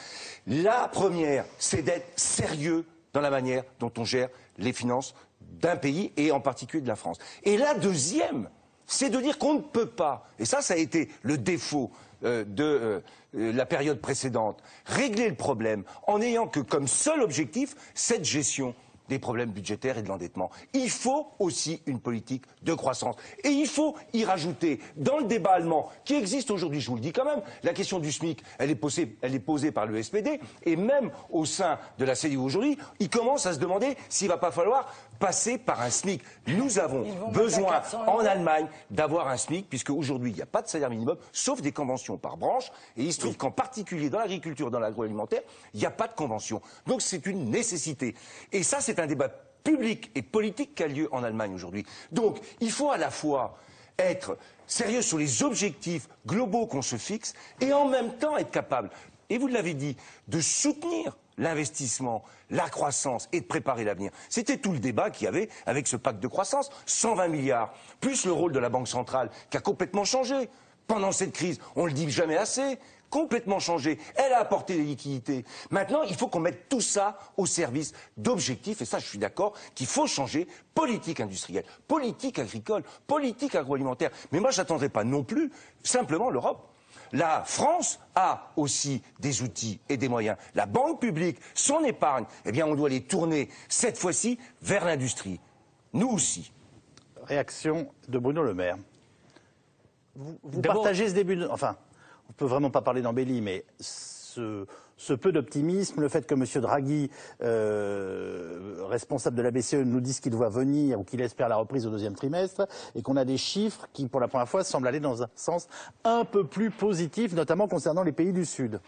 La première, c'est d'être sérieux dans la manière dont on gère les finances d'un pays et en particulier de la France. Et la deuxième, c'est de dire qu'on ne peut pas, et ça a été le défaut la période précédente, régler le problème en n'ayant que comme seul objectif cette gestion des problèmes budgétaires et de l'endettement. Il faut aussi une politique de croissance. Et il faut y rajouter, dans le débat allemand, qui existe aujourd'hui, je vous le dis quand même, la question du SMIC, elle est posée par le SPD, et même au sein de la CDU aujourd'hui, ils commencent à se demander s'il ne va pas falloir passer par un SMIC. Nous avons besoin, en Allemagne, d'avoir un SMIC, puisque aujourd'hui, il n'y a pas de salaire minimum, sauf des conventions par branche, et il se trouve qu'en particulier dans l'agriculture, dans l'agroalimentaire, il n'y a pas de convention. Donc c'est une nécessité. Et ça, c'est un débat public et politique qui a lieu en Allemagne aujourd'hui. Donc, il faut à la fois être sérieux sur les objectifs globaux qu'on se fixe et en même temps être capable, et vous l'avez dit, de soutenir l'investissement, la croissance et de préparer l'avenir. C'était tout le débat qu'il y avait avec ce pacte de croissance, 120 milliards, plus le rôle de la Banque centrale qui a complètement changé pendant cette crise. On ne le dit jamais assez. Complètement changé. Elle a apporté des liquidités. Maintenant, il faut qu'on mette tout ça au service d'objectifs, et ça, je suis d'accord, qu'il faut changer politique industrielle, politique agricole, politique agroalimentaire. Mais moi, je n'attendrai pas non plus simplement l'Europe. La France a aussi des outils et des moyens. La banque publique, son épargne, eh bien, on doit les tourner, cette fois-ci, vers l'industrie. Nous aussi. Réaction de Bruno Le Maire. Vous partagez ce début de... Enfin... On ne peut vraiment pas parler d'embellie, mais ce peu d'optimisme, le fait que M. Draghi, responsable de la BCE, nous dise qu'il doit venir ou qu'il espère la reprise au deuxième trimestre, et qu'on a des chiffres qui, pour la première fois, semblent aller dans un sens un peu plus positif, notamment concernant les pays du Sud.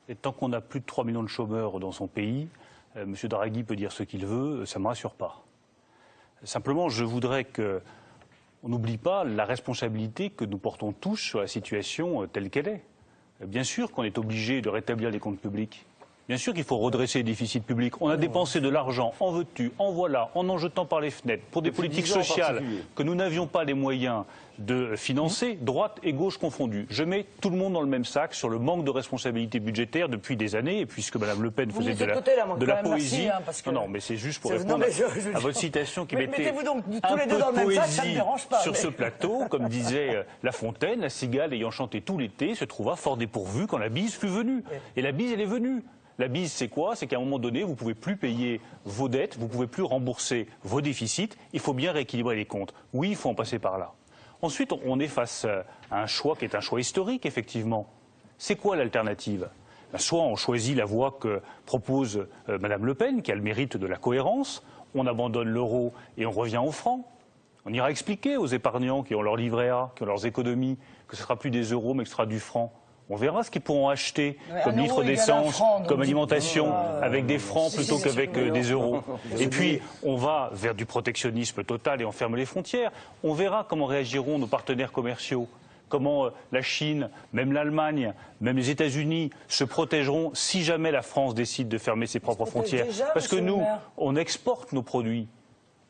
Et tant qu'on a plus de 3 millions de chômeurs dans son pays, M. Draghi peut dire ce qu'il veut, ça ne me rassure pas. Simplement, je voudrais qu'on n'oublie pas la responsabilité que nous portons tous sur la situation telle qu'elle est. Bien sûr qu'on est obligé de rétablir les comptes publics. Bien sûr qu'il faut redresser les déficits publics. On a dépensé de l'argent, en veux-tu, en voilà, en jetant par les fenêtres, pour des politiques sociales que nous n'avions pas les moyens de financer, droite et gauche confondues. Je mets tout le monde dans le même sac sur le manque de responsabilité budgétaire depuis des années, et puisque Mme Le Pen faisait de la poésie... Non, mais c'est juste pour répondre à votre citation qui mettait un peu de poésie sur ce plateau. Comme disait La Fontaine, la cigale ayant chanté tout l'été se trouva fort dépourvue quand la bise fut venue. Et la bise, elle est venue. La bise, c'est quoi? C'est qu'à un moment donné, vous ne pouvez plus payer vos dettes, vous ne pouvez plus rembourser vos déficits. Il faut bien rééquilibrer les comptes. Oui, il faut en passer par là. Ensuite, on est face à un choix qui est un choix historique, effectivement. C'est quoi l'alternative? Soit on choisit la voie que propose Mme Le Pen, qui a le mérite de la cohérence, on abandonne l'euro et on revient au franc. On ira expliquer aux épargnants qui ont leur livret A, qui ont leurs économies, que ce ne sera plus des euros, mais que ce sera du franc. On verra ce qu'ils pourront acheter comme litre d'essence, comme alimentation, avec des francs plutôt qu'avec des euros. Et puis, on va vers du protectionnisme total et on ferme les frontières. On verra comment réagiront nos partenaires commerciaux, comment la Chine, même l'Allemagne, même les États-Unis se protégeront si jamais la France décide de fermer ses propres frontières. Parce que nous, on exporte nos produits,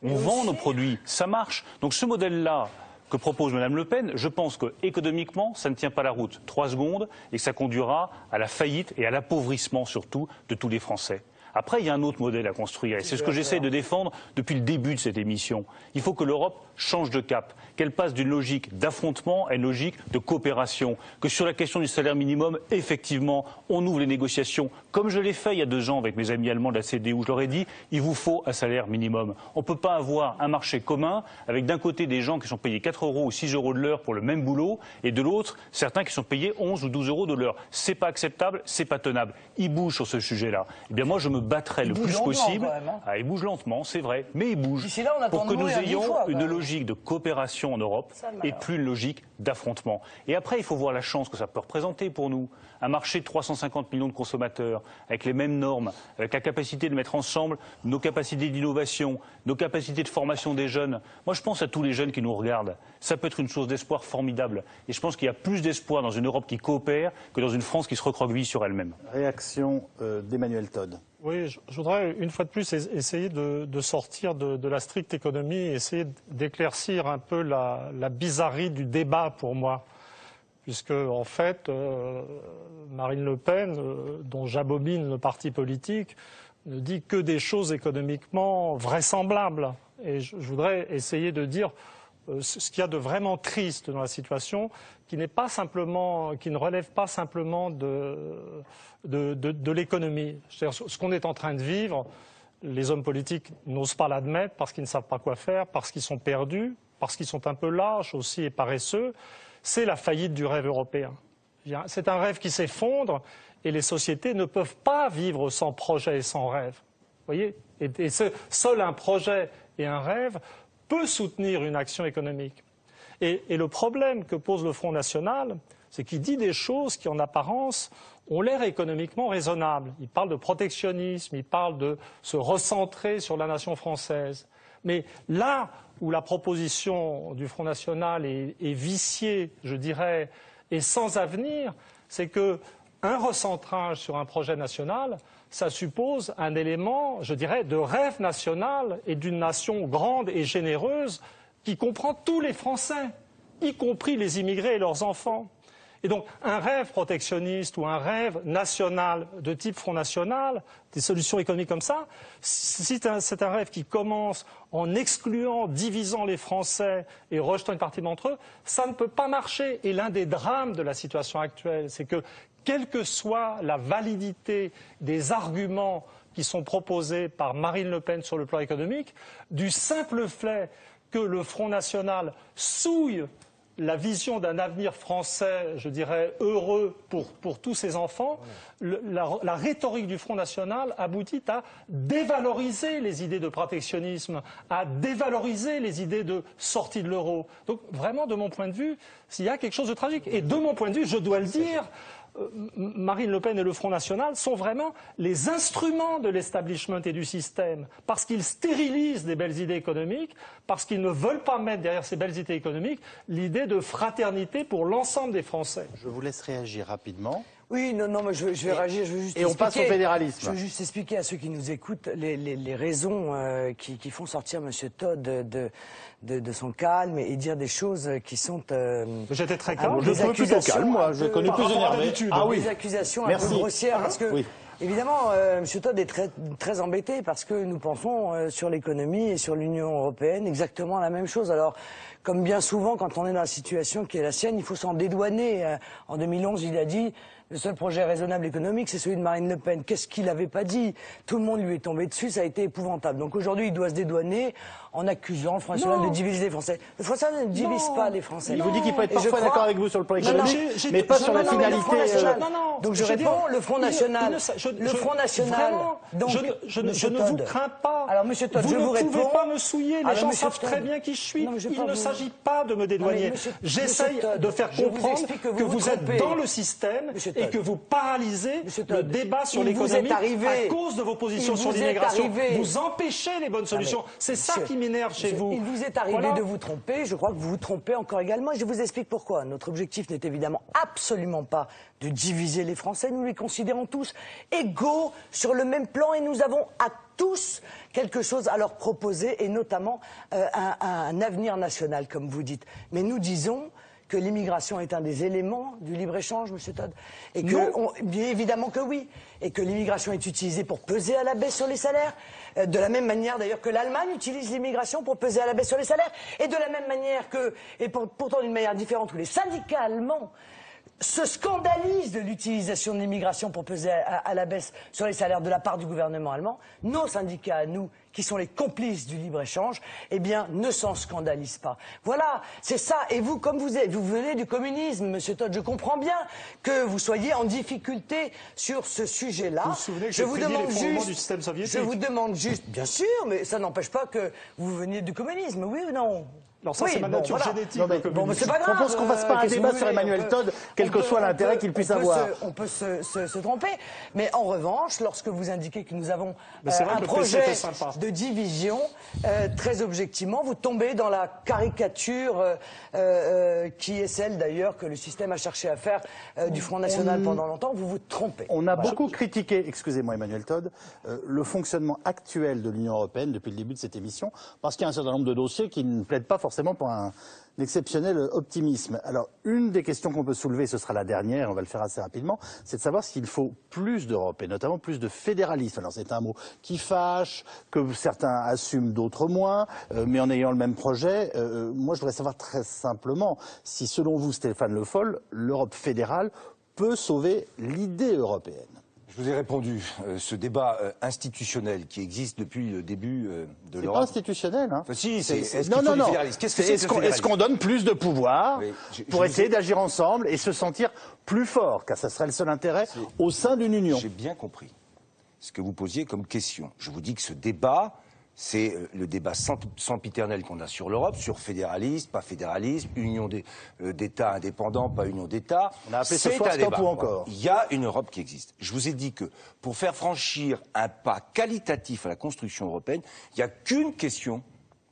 on vend nos produits, ça marche. Donc ce modèle-là que propose Mme Le Pen, je pense qu'économiquement, ça ne tient pas la route 3 secondes et que ça conduira à la faillite et à l'appauvrissement surtout de tous les Français. Après, il y a un autre modèle à construire et c'est ce que j'essaie de défendre depuis le début de cette émission. Il faut que l'Europe change de cap, qu'elle passe d'une logique d'affrontement à une logique de coopération, que sur la question du salaire minimum, effectivement, on ouvre les négociations, comme je l'ai fait il y a 2 ans avec mes amis allemands de la CDU, où je leur ai dit, il vous faut un salaire minimum. On ne peut pas avoir un marché commun avec d'un côté des gens qui sont payés 4 euros ou 6 euros de l'heure pour le même boulot, et de l'autre, certains qui sont payés 11 ou 12 euros de l'heure. C'est pas acceptable, c'est pas tenable. Ils bougent sur ce sujet-là. Eh bien moi, je me battrai le plus possible. Il bouge lentement, c'est vrai, mais il bouge. Pour que nous ayons une logique de coopération en Europe et plus une logique d'affrontement. Et après, il faut voir la chance que ça peut représenter pour nous. Un marché de 350 millions de consommateurs, avec les mêmes normes, avec la capacité de mettre ensemble nos capacités d'innovation, nos capacités de formation des jeunes. Moi, je pense à tous les jeunes qui nous regardent. Ça peut être une source d'espoir formidable. Et je pense qu'il y a plus d'espoir dans une Europe qui coopère que dans une France qui se recroqueville sur elle-même. Réaction d'Emmanuel Todd. Oui, je voudrais une fois de plus essayer de sortir de la stricte économie, essayer d'éclaircir un peu la bizarrerie du débat pour moi. Puisque, en fait, Marine Le Pen, dont j'abomine le parti politique, ne dit que des choses économiquement vraisemblables. Et je voudrais essayer de dire, ce qu'il y a de vraiment triste dans la situation, qui ne relève pas simplement de l'économie. C'est-à-dire, ce qu'on est en train de vivre, les hommes politiques n'osent pas l'admettre parce qu'ils ne savent pas quoi faire, parce qu'ils sont perdus, parce qu'ils sont un peu lâches aussi et paresseux, c'est la faillite du rêve européen. C'est un rêve qui s'effondre et les sociétés ne peuvent pas vivre sans projet et sans rêve. Vous voyez ? Et seul un projet et un rêve peut soutenir une action économique. Et le problème que pose le Front National, c'est qu'il dit des choses qui, en apparence, ont l'air économiquement raisonnables. Il parle de protectionnisme, il parle de se recentrer sur la nation française. Mais là où la proposition du Front National est viciée, je dirais, et sans avenir, c'est qu'un recentrage sur un projet national, ça suppose un élément, je dirais, de rêve national et d'une nation grande et généreuse qui comprend tous les Français, y compris les immigrés et leurs enfants. Et donc, un rêve protectionniste ou un rêve national de type Front National, des solutions économiques comme ça, si c'est un rêve qui commence en excluant, divisant les Français et rejetant une partie d'entre eux, ça ne peut pas marcher. Et l'un des drames de la situation actuelle, c'est que, quelle que soit la validité des arguments qui sont proposés par Marine Le Pen sur le plan économique, du simple fait que le Front National souille la vision d'un avenir français, je dirais, heureux pour tous ses enfants, la rhétorique du Front National aboutit à dévaloriser les idées de protectionnisme, à dévaloriser les idées de sortie de l'euro. Donc vraiment, de mon point de vue, il y a quelque chose de tragique. Et de mon point de vue, je dois le dire, Marine Le Pen et le Front National sont vraiment les instruments de l'establishment et du système, parce qu'ils stérilisent des belles idées économiques, parce qu'ils ne veulent pas mettre derrière ces belles idées économiques l'idée de fraternité pour l'ensemble des Français. Je vous laisse réagir rapidement. Oui, non, mais je vais réagir. Je veux juste on passe au fédéralisme. Je veux juste expliquer à ceux qui nous écoutent les raisons qui font sortir M. Todd de son calme et dire des choses qui sont... J'étais très calme. Je suis plutôt calme, moi. Je connais plus énervé. Des accusations un peu grossières, parce que... Oui. Évidemment, M. Todd est très embêté parce que nous pensons sur l'économie et sur l'Union européenne exactement la même chose. Alors, comme bien souvent, quand on est dans la situation qui est la sienne, il faut s'en dédouaner. En 2011, il a dit... Le seul projet raisonnable économique, c'est celui de Marine Le Pen. Qu'est-ce qu'il n'avait pas dit? Tout le monde lui est tombé dessus, ça a été épouvantable. Donc aujourd'hui, il doit se dédouaner en accusant le Front National de diviser les Français. Le Front National ne divise pas les Français. Il vous dit qu'il peut être parfois d'accord avec vous sur le plan économique, mais pas sur la finalité. Donc je réponds, le Front National. Le Front National. Donc, je ne vous crains pas. Alors, M. Todd, je vous réponds. Vous ne pouvez pas me souiller. Les gens savent très bien qui je suis. Il ne s'agit pas de me dédouaner. J'essaye de faire comprendre que vous êtes dans le système et que vous paralysez le débat sur l'économie à cause de vos positions sur l'immigration. Vous empêchez les bonnes solutions. C'est ça qui m'énerve chez vous. Il vous est arrivé de vous tromper. Je crois que vous vous trompez encore également. Et je vous explique pourquoi. Notre objectif n'est évidemment absolument pas de diviser les Français. Nous les considérons tous égaux sur le même plan et nous avons à tous quelque chose à leur proposer et notamment un avenir national, comme vous dites. Mais nous disons que l'immigration est un des éléments du libre-échange, M. Todd. Et que, bien évidemment que oui. Et que l'immigration est utilisée pour peser à la baisse sur les salaires. De la même manière d'ailleurs que l'Allemagne utilise l'immigration pour peser à la baisse sur les salaires. Et de la même manière que, et pourtant d'une manière différente, où les syndicats allemands se scandalisent de l'utilisation de l'immigration pour peser à la baisse sur les salaires de la part du gouvernement allemand, nos syndicats à nous, qui sont les complices du libre-échange, eh bien, ne s'en scandalisent pas. Voilà, c'est ça. Et vous, comme vous venez du communisme, Monsieur Todd, je comprends bien que vous soyez en difficulté sur ce sujet-là. Vous vous souvenez que je vous demande juste du système soviétique. Je vous demande juste, bien sûr, mais ça n'empêche pas que vous veniez du communisme, oui ou non? Alors ça, c'est ma nature génétique. Mais c'est pas grave. Je propose qu'on fasse pas un débat sur Emmanuel Todd, quel que soit l'intérêt qu'il puisse avoir. On peut se tromper. Mais en revanche, lorsque vous indiquez que nous avons un projet de division, très objectivement, vous tombez dans la caricature qui est celle d'ailleurs que le système a cherché à faire du Front National pendant longtemps. Vous vous trompez. On a beaucoup critiqué, excusez-moi Emmanuel Todd, le fonctionnement actuel de l'Union européenne depuis le début de cette émission, parce qu'il y a un certain nombre de dossiers qui ne plaident pas forcément forcément pour un exceptionnel optimisme. Alors, une des questions qu'on peut soulever, ce sera la dernière, on va le faire assez rapidement, c'est de savoir s'il faut plus d'Europe, et notamment plus de fédéralisme. Alors, c'est un mot qui fâche, que certains assument, d'autres moins, mais en ayant le même projet. Moi, je voudrais savoir très simplement si, selon vous, Stéphane Le Foll, l'Europe fédérale peut sauver l'idée européenne. Je vous ai répondu. Ce débat institutionnel qui existe depuis le début de l'Europe. C'est pas institutionnel, hein. Enfin, si, c'est. Est-ce Non, qu'il faut non, des non. fédéralistes ? Qu'est-ce que c'est que le Est-ce qu'on donne plus de pouvoir Oui, pour essayer d'agir ensemble et se sentir plus fort, car ça serait le seul intérêt au sein d'une union. J'ai bien compris ce que vous posiez comme question. Je vous dis que ce débat, c'est le débat sempiternel qu'on a sur l'Europe, sur fédéralisme, pas fédéralisme, union d'États indépendants, pas union d'États. On a appelé ce soir Stop ou encore. Il y a une Europe qui existe. Je vous ai dit que pour faire franchir un pas qualitatif à la construction européenne, il n'y a qu'une question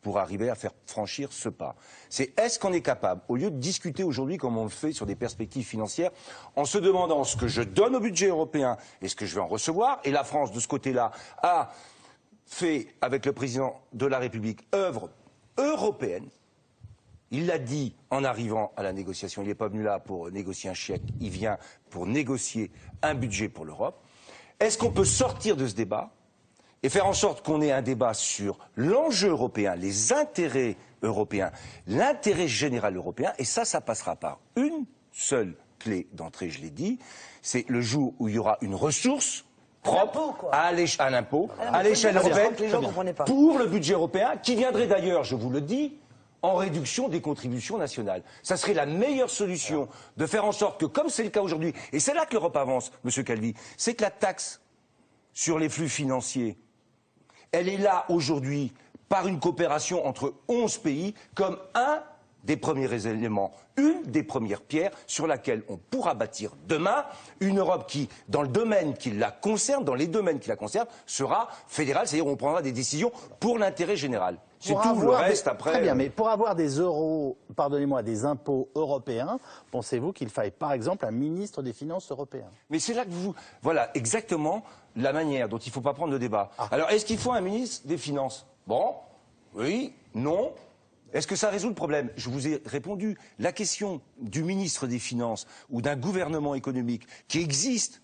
pour arriver à faire franchir ce pas. C'est est-ce qu'on est capable, au lieu de discuter aujourd'hui comme on le fait sur des perspectives financières, en se demandant ce que je donne au budget européen et ce que je vais en recevoir, et la France, de ce côté-là, a fait, avec le président de la République, œuvre européenne. Il l'a dit en arrivant à la négociation. Il n'est pas venu là pour négocier un chèque, il vient pour négocier un budget pour l'Europe. Est-ce qu'on peut sortir de ce débat et faire en sorte qu'on ait un débat sur l'enjeu européen, les intérêts européens, l'intérêt général européen, et ça passera par une seule clé d'entrée, je l'ai dit, c'est le jour où il y aura une ressource propre à l'impôt, à l'échelle européenne, pour le budget européen, qui viendrait d'ailleurs, je vous le dis, en réduction des contributions nationales. Ça serait la meilleure solution de faire en sorte que, comme c'est le cas aujourd'hui, et c'est là que l'Europe avance, Monsieur Calvi, c'est que la taxe sur les flux financiers, elle est là aujourd'hui par une coopération entre 11 pays comme un des premiers éléments, une des premières pierres sur laquelle on pourra bâtir demain une Europe qui, dans le domaine qui la concerne, dans les domaines qui la concernent, sera fédérale, c'est-à-dire on prendra des décisions pour l'intérêt général. C'est tout, le reste après... Très bien, mais pour avoir des euros, pardonnez-moi, des impôts européens, pensez-vous qu'il faille par exemple un ministre des Finances européen? Mais c'est là que vous... Voilà, exactement la manière dont il ne faut pas prendre le débat. Alors, est-ce qu'il faut un ministre des Finances? Bon, oui, non. Est-ce que ça résout le problème? Je vous ai répondu. La question du ministre des Finances ou d'un gouvernement économique qui existe,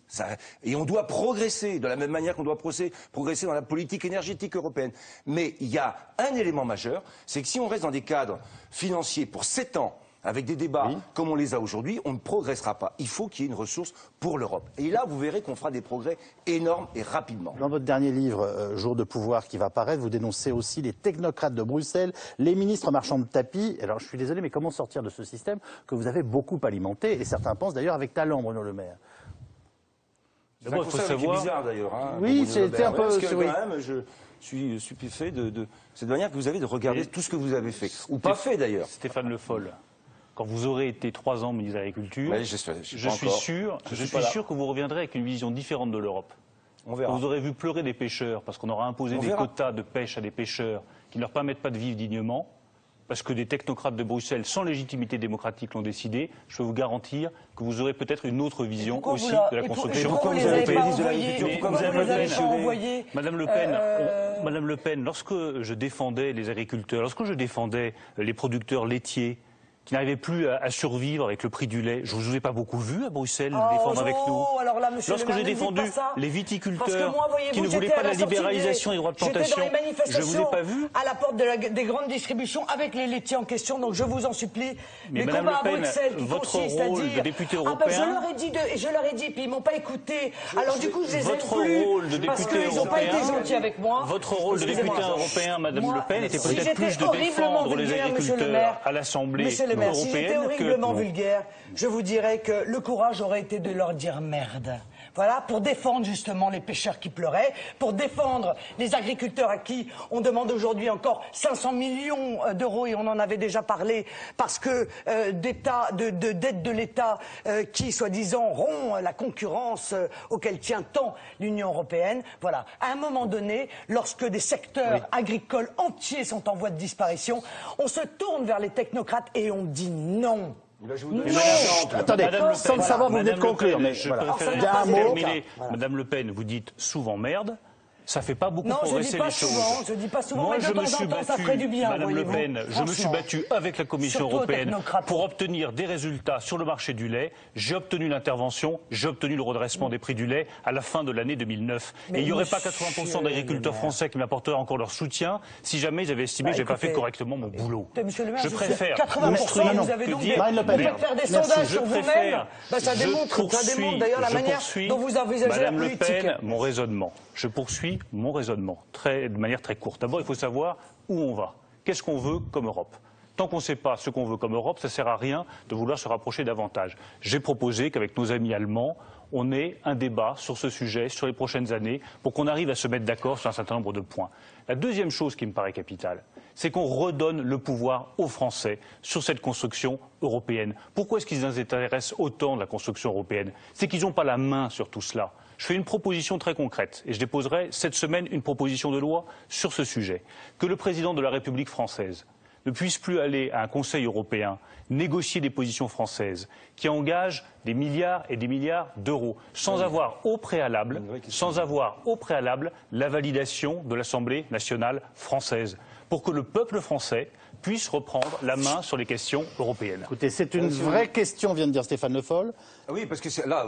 et on doit progresser de la même manière qu'on doit progresser dans la politique énergétique européenne. Mais il y a un élément majeur, c'est que si on reste dans des cadres financiers pour 7 ans, avec des débats comme on les a aujourd'hui, on ne progressera pas. Il faut qu'il y ait une ressource pour l'Europe. Et là, vous verrez qu'on fera des progrès énormes et rapidement. Dans votre dernier livre, Jour de pouvoir, qui va paraître, vous dénoncez aussi les technocrates de Bruxelles, les ministres marchands de tapis. Alors, je suis désolé, mais comment sortir de ce système que vous avez beaucoup alimenté, et certains pensent d'ailleurs avec talent, Bruno Le Maire? D'abord, il faut savoir... C'est bizarre d'ailleurs. Hein, oui, c'était un peu... Parce que quand même, je suis stupéfait de cette manière que vous avez de regarder tout ce que vous avez fait. Ou pas fait d'ailleurs. Stéphane Le Foll. Quand vous aurez été 3 ans ministre de l'Agriculture, je suis sûr que vous reviendrez avec une vision différente de l'Europe. On verra. Vous aurez vu pleurer des pêcheurs parce qu'on aura imposé des quotas de pêche à des pêcheurs qui ne leur permettent pas de vivre dignement, parce que des technocrates de Bruxelles sans légitimité démocratique l'ont décidé. Je peux vous garantir que vous aurez peut-être une autre vision aussi de la construction. Pourquoi vous avez pas envoyé Madame Le Pen, lorsque je défendais les agriculteurs, lorsque je défendais les producteurs laitiers, qui n'arrivaient plus à survivre avec le prix du lait. Je ne vous ai pas beaucoup vu à Bruxelles défendre avec nous. Alors là, monsieur lorsque j'ai défendu les viticulteurs qui ne voulaient pas la libéralisation des droits de plantation, je ne vous ai pas vu. À la porte des grandes distributions avec les laitiers en question, donc je vous en supplie. Mais Madame Le Pen, votre rôle de député européen... je leur ai dit, puis ils m'ont pas écouté. Alors du coup, je les aime plus. Votre rôle de député européen... n'ont pas été gentils avec moi. Votre rôle de député européen, Madame Le Pen, était peut-être plus de défendre les agriculteurs à l'Assemblée. Si j'étais horriblement vulgaire, je vous dirais que le courage aurait été de leur dire merde. Voilà, pour défendre justement les pêcheurs qui pleuraient, pour défendre les agriculteurs à qui on demande aujourd'hui encore 500 millions d'euros, et on en avait déjà parlé, parce que de dettes de l'État qui, soi-disant, rompt la concurrence auquel tient tant l'Union européenne. Voilà, à un moment donné, lorsque des secteurs agricoles entiers sont en voie de disparition, on se tourne vers les technocrates et on dit non. Attendez, sans le savoir, vous venez de conclure. Je préfère terminer. Madame Le Pen, vous dites souvent merde. Ça fait pas beaucoup Non, progresser les souvent, choses. je dis pas souvent, Moi, mais de je temps me suis en temps, ça battu, ferait du bien, Madame Le voyez-vous. Pen, je me suis Franchement. battu avec la Commission Surtout aux européenne technocrates. pour obtenir des résultats sur le marché du lait. J'ai obtenu l'intervention, j'ai obtenu le redressement des prix du lait à la fin de l'année 2009. Mais et il n'y aurait pas monsieur 80% d'agriculteurs Le Maire. français qui m'apporteraient encore leur soutien si jamais j'avais estimé que je n'avais pas fait écoutez, correctement mon boulot. Monsieur le maire, je suis préfère. 80%, Non, vous avez que donc dire- Marine Le Pen. vous faites faire des Merci. sondages Je sur vous-même. préfère. Bah, ça Je démontre d'ailleurs la je manière poursuis, dont vous envisagez la Madame Le politique. Pen, mon raisonnement. Je poursuis mon raisonnement de manière très courte. D'abord, il faut savoir où on va. Qu'est-ce qu'on veut comme Europe? Tant qu'on ne sait pas ce qu'on veut comme Europe, ça ne sert à rien de vouloir se rapprocher davantage. J'ai proposé qu'avec nos amis allemands, on ait un débat sur ce sujet sur les prochaines années pour qu'on arrive à se mettre d'accord sur un certain nombre de points. La deuxième chose qui me paraît capitale, c'est qu'on redonne le pouvoir aux Français sur cette construction européenne. Pourquoi est-ce qu'ils s'intéressent autant de la construction européenne? C'est qu'ils n'ont pas la main sur tout cela. Je fais une proposition très concrète et je déposerai cette semaine une proposition de loi sur ce sujet. Que le président de la République française ne puisse plus aller à un Conseil européen négocier des positions françaises qui engagent des milliards et des milliards d'euros sans avoir au préalable la validation de l'Assemblée nationale française pour que le peuple français puisse reprendre la main sur les questions européennes. Écoutez, c'est une vraie question, vient de dire Stéphane Le Foll. Oui, parce que là,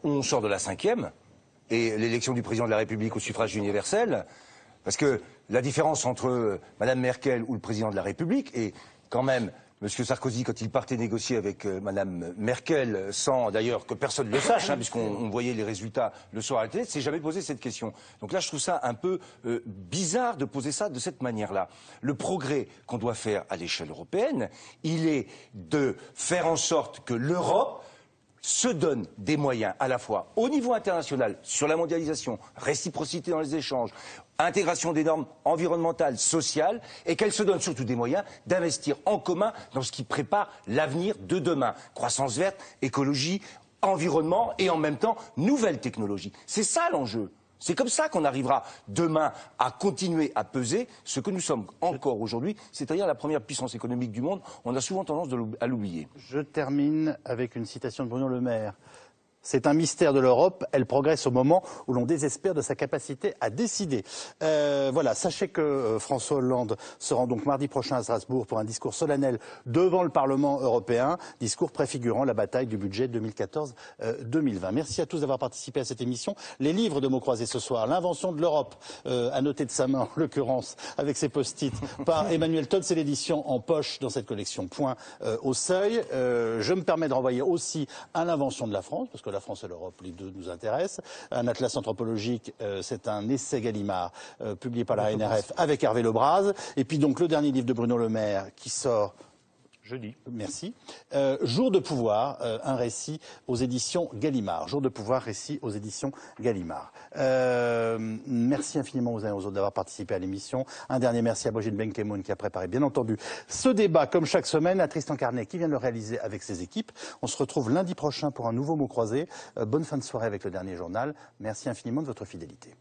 on sort de la 5e, et l'élection du président de la République au suffrage universel, parce que la différence entre Mme Merkel ou le président de la République, et quand même, M. Sarkozy, quand il partait négocier avec Mme Merkel, sans d'ailleurs que personne ne le sache, puisqu'on voyait les résultats le soir à la télé, s'est jamais posé cette question. Donc là, je trouve ça un peu bizarre de poser ça de cette manière-là. Le progrès qu'on doit faire à l'échelle européenne, il est de faire en sorte que l'Europe se donne des moyens à la fois au niveau international, sur la mondialisation, réciprocité dans les échanges, intégration des normes environnementales, sociales, et qu'elle se donne surtout des moyens d'investir en commun dans ce qui prépare l'avenir de demain. Croissance verte, écologie, environnement et en même temps nouvelles technologies. C'est ça l'enjeu. C'est comme ça qu'on arrivera demain à continuer à peser ce que nous sommes encore aujourd'hui, c'est-à-dire la première puissance économique du monde. On a souvent tendance à l'oublier. Je termine avec une citation de Bruno Le Maire. C'est un mystère de l'Europe, elle progresse au moment où l'on désespère de sa capacité à décider. Voilà, sachez que François Hollande se rend donc mardi prochain à Strasbourg pour un discours solennel devant le Parlement européen, discours préfigurant la bataille du budget 2014-2020. Merci à tous d'avoir participé à cette émission. Les livres de mots croisés ce soir, L'invention de l'Europe, à noter de sa main en l'occurrence avec ses post-it, par Emmanuel Todd, c'est l'édition en poche dans cette collection Point au Seuil. Je me permets de renvoyer aussi à L'invention de la France, parce que la France et l'Europe, les deux nous intéressent. Un atlas anthropologique, c'est un essai Gallimard publié par la NRF avec Hervé Lebras. Et puis donc le dernier livre de Bruno Le Maire qui sort Jeudi. Merci. Jour de pouvoir, un récit aux éditions Gallimard. Jour de pouvoir, récit aux éditions Gallimard. Merci infiniment aux uns et aux autres d'avoir participé à l'émission. Un dernier merci à Brigitte Benkemoun qui a préparé, bien entendu, ce débat, comme chaque semaine, à Tristan Carnet qui vient de le réaliser avec ses équipes. On se retrouve lundi prochain pour un nouveau mot croisé. Bonne fin de soirée avec le dernier journal. Merci infiniment de votre fidélité.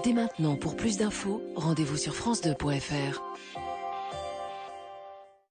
Dès maintenant, pour plus d'infos, rendez-vous sur France2.fr.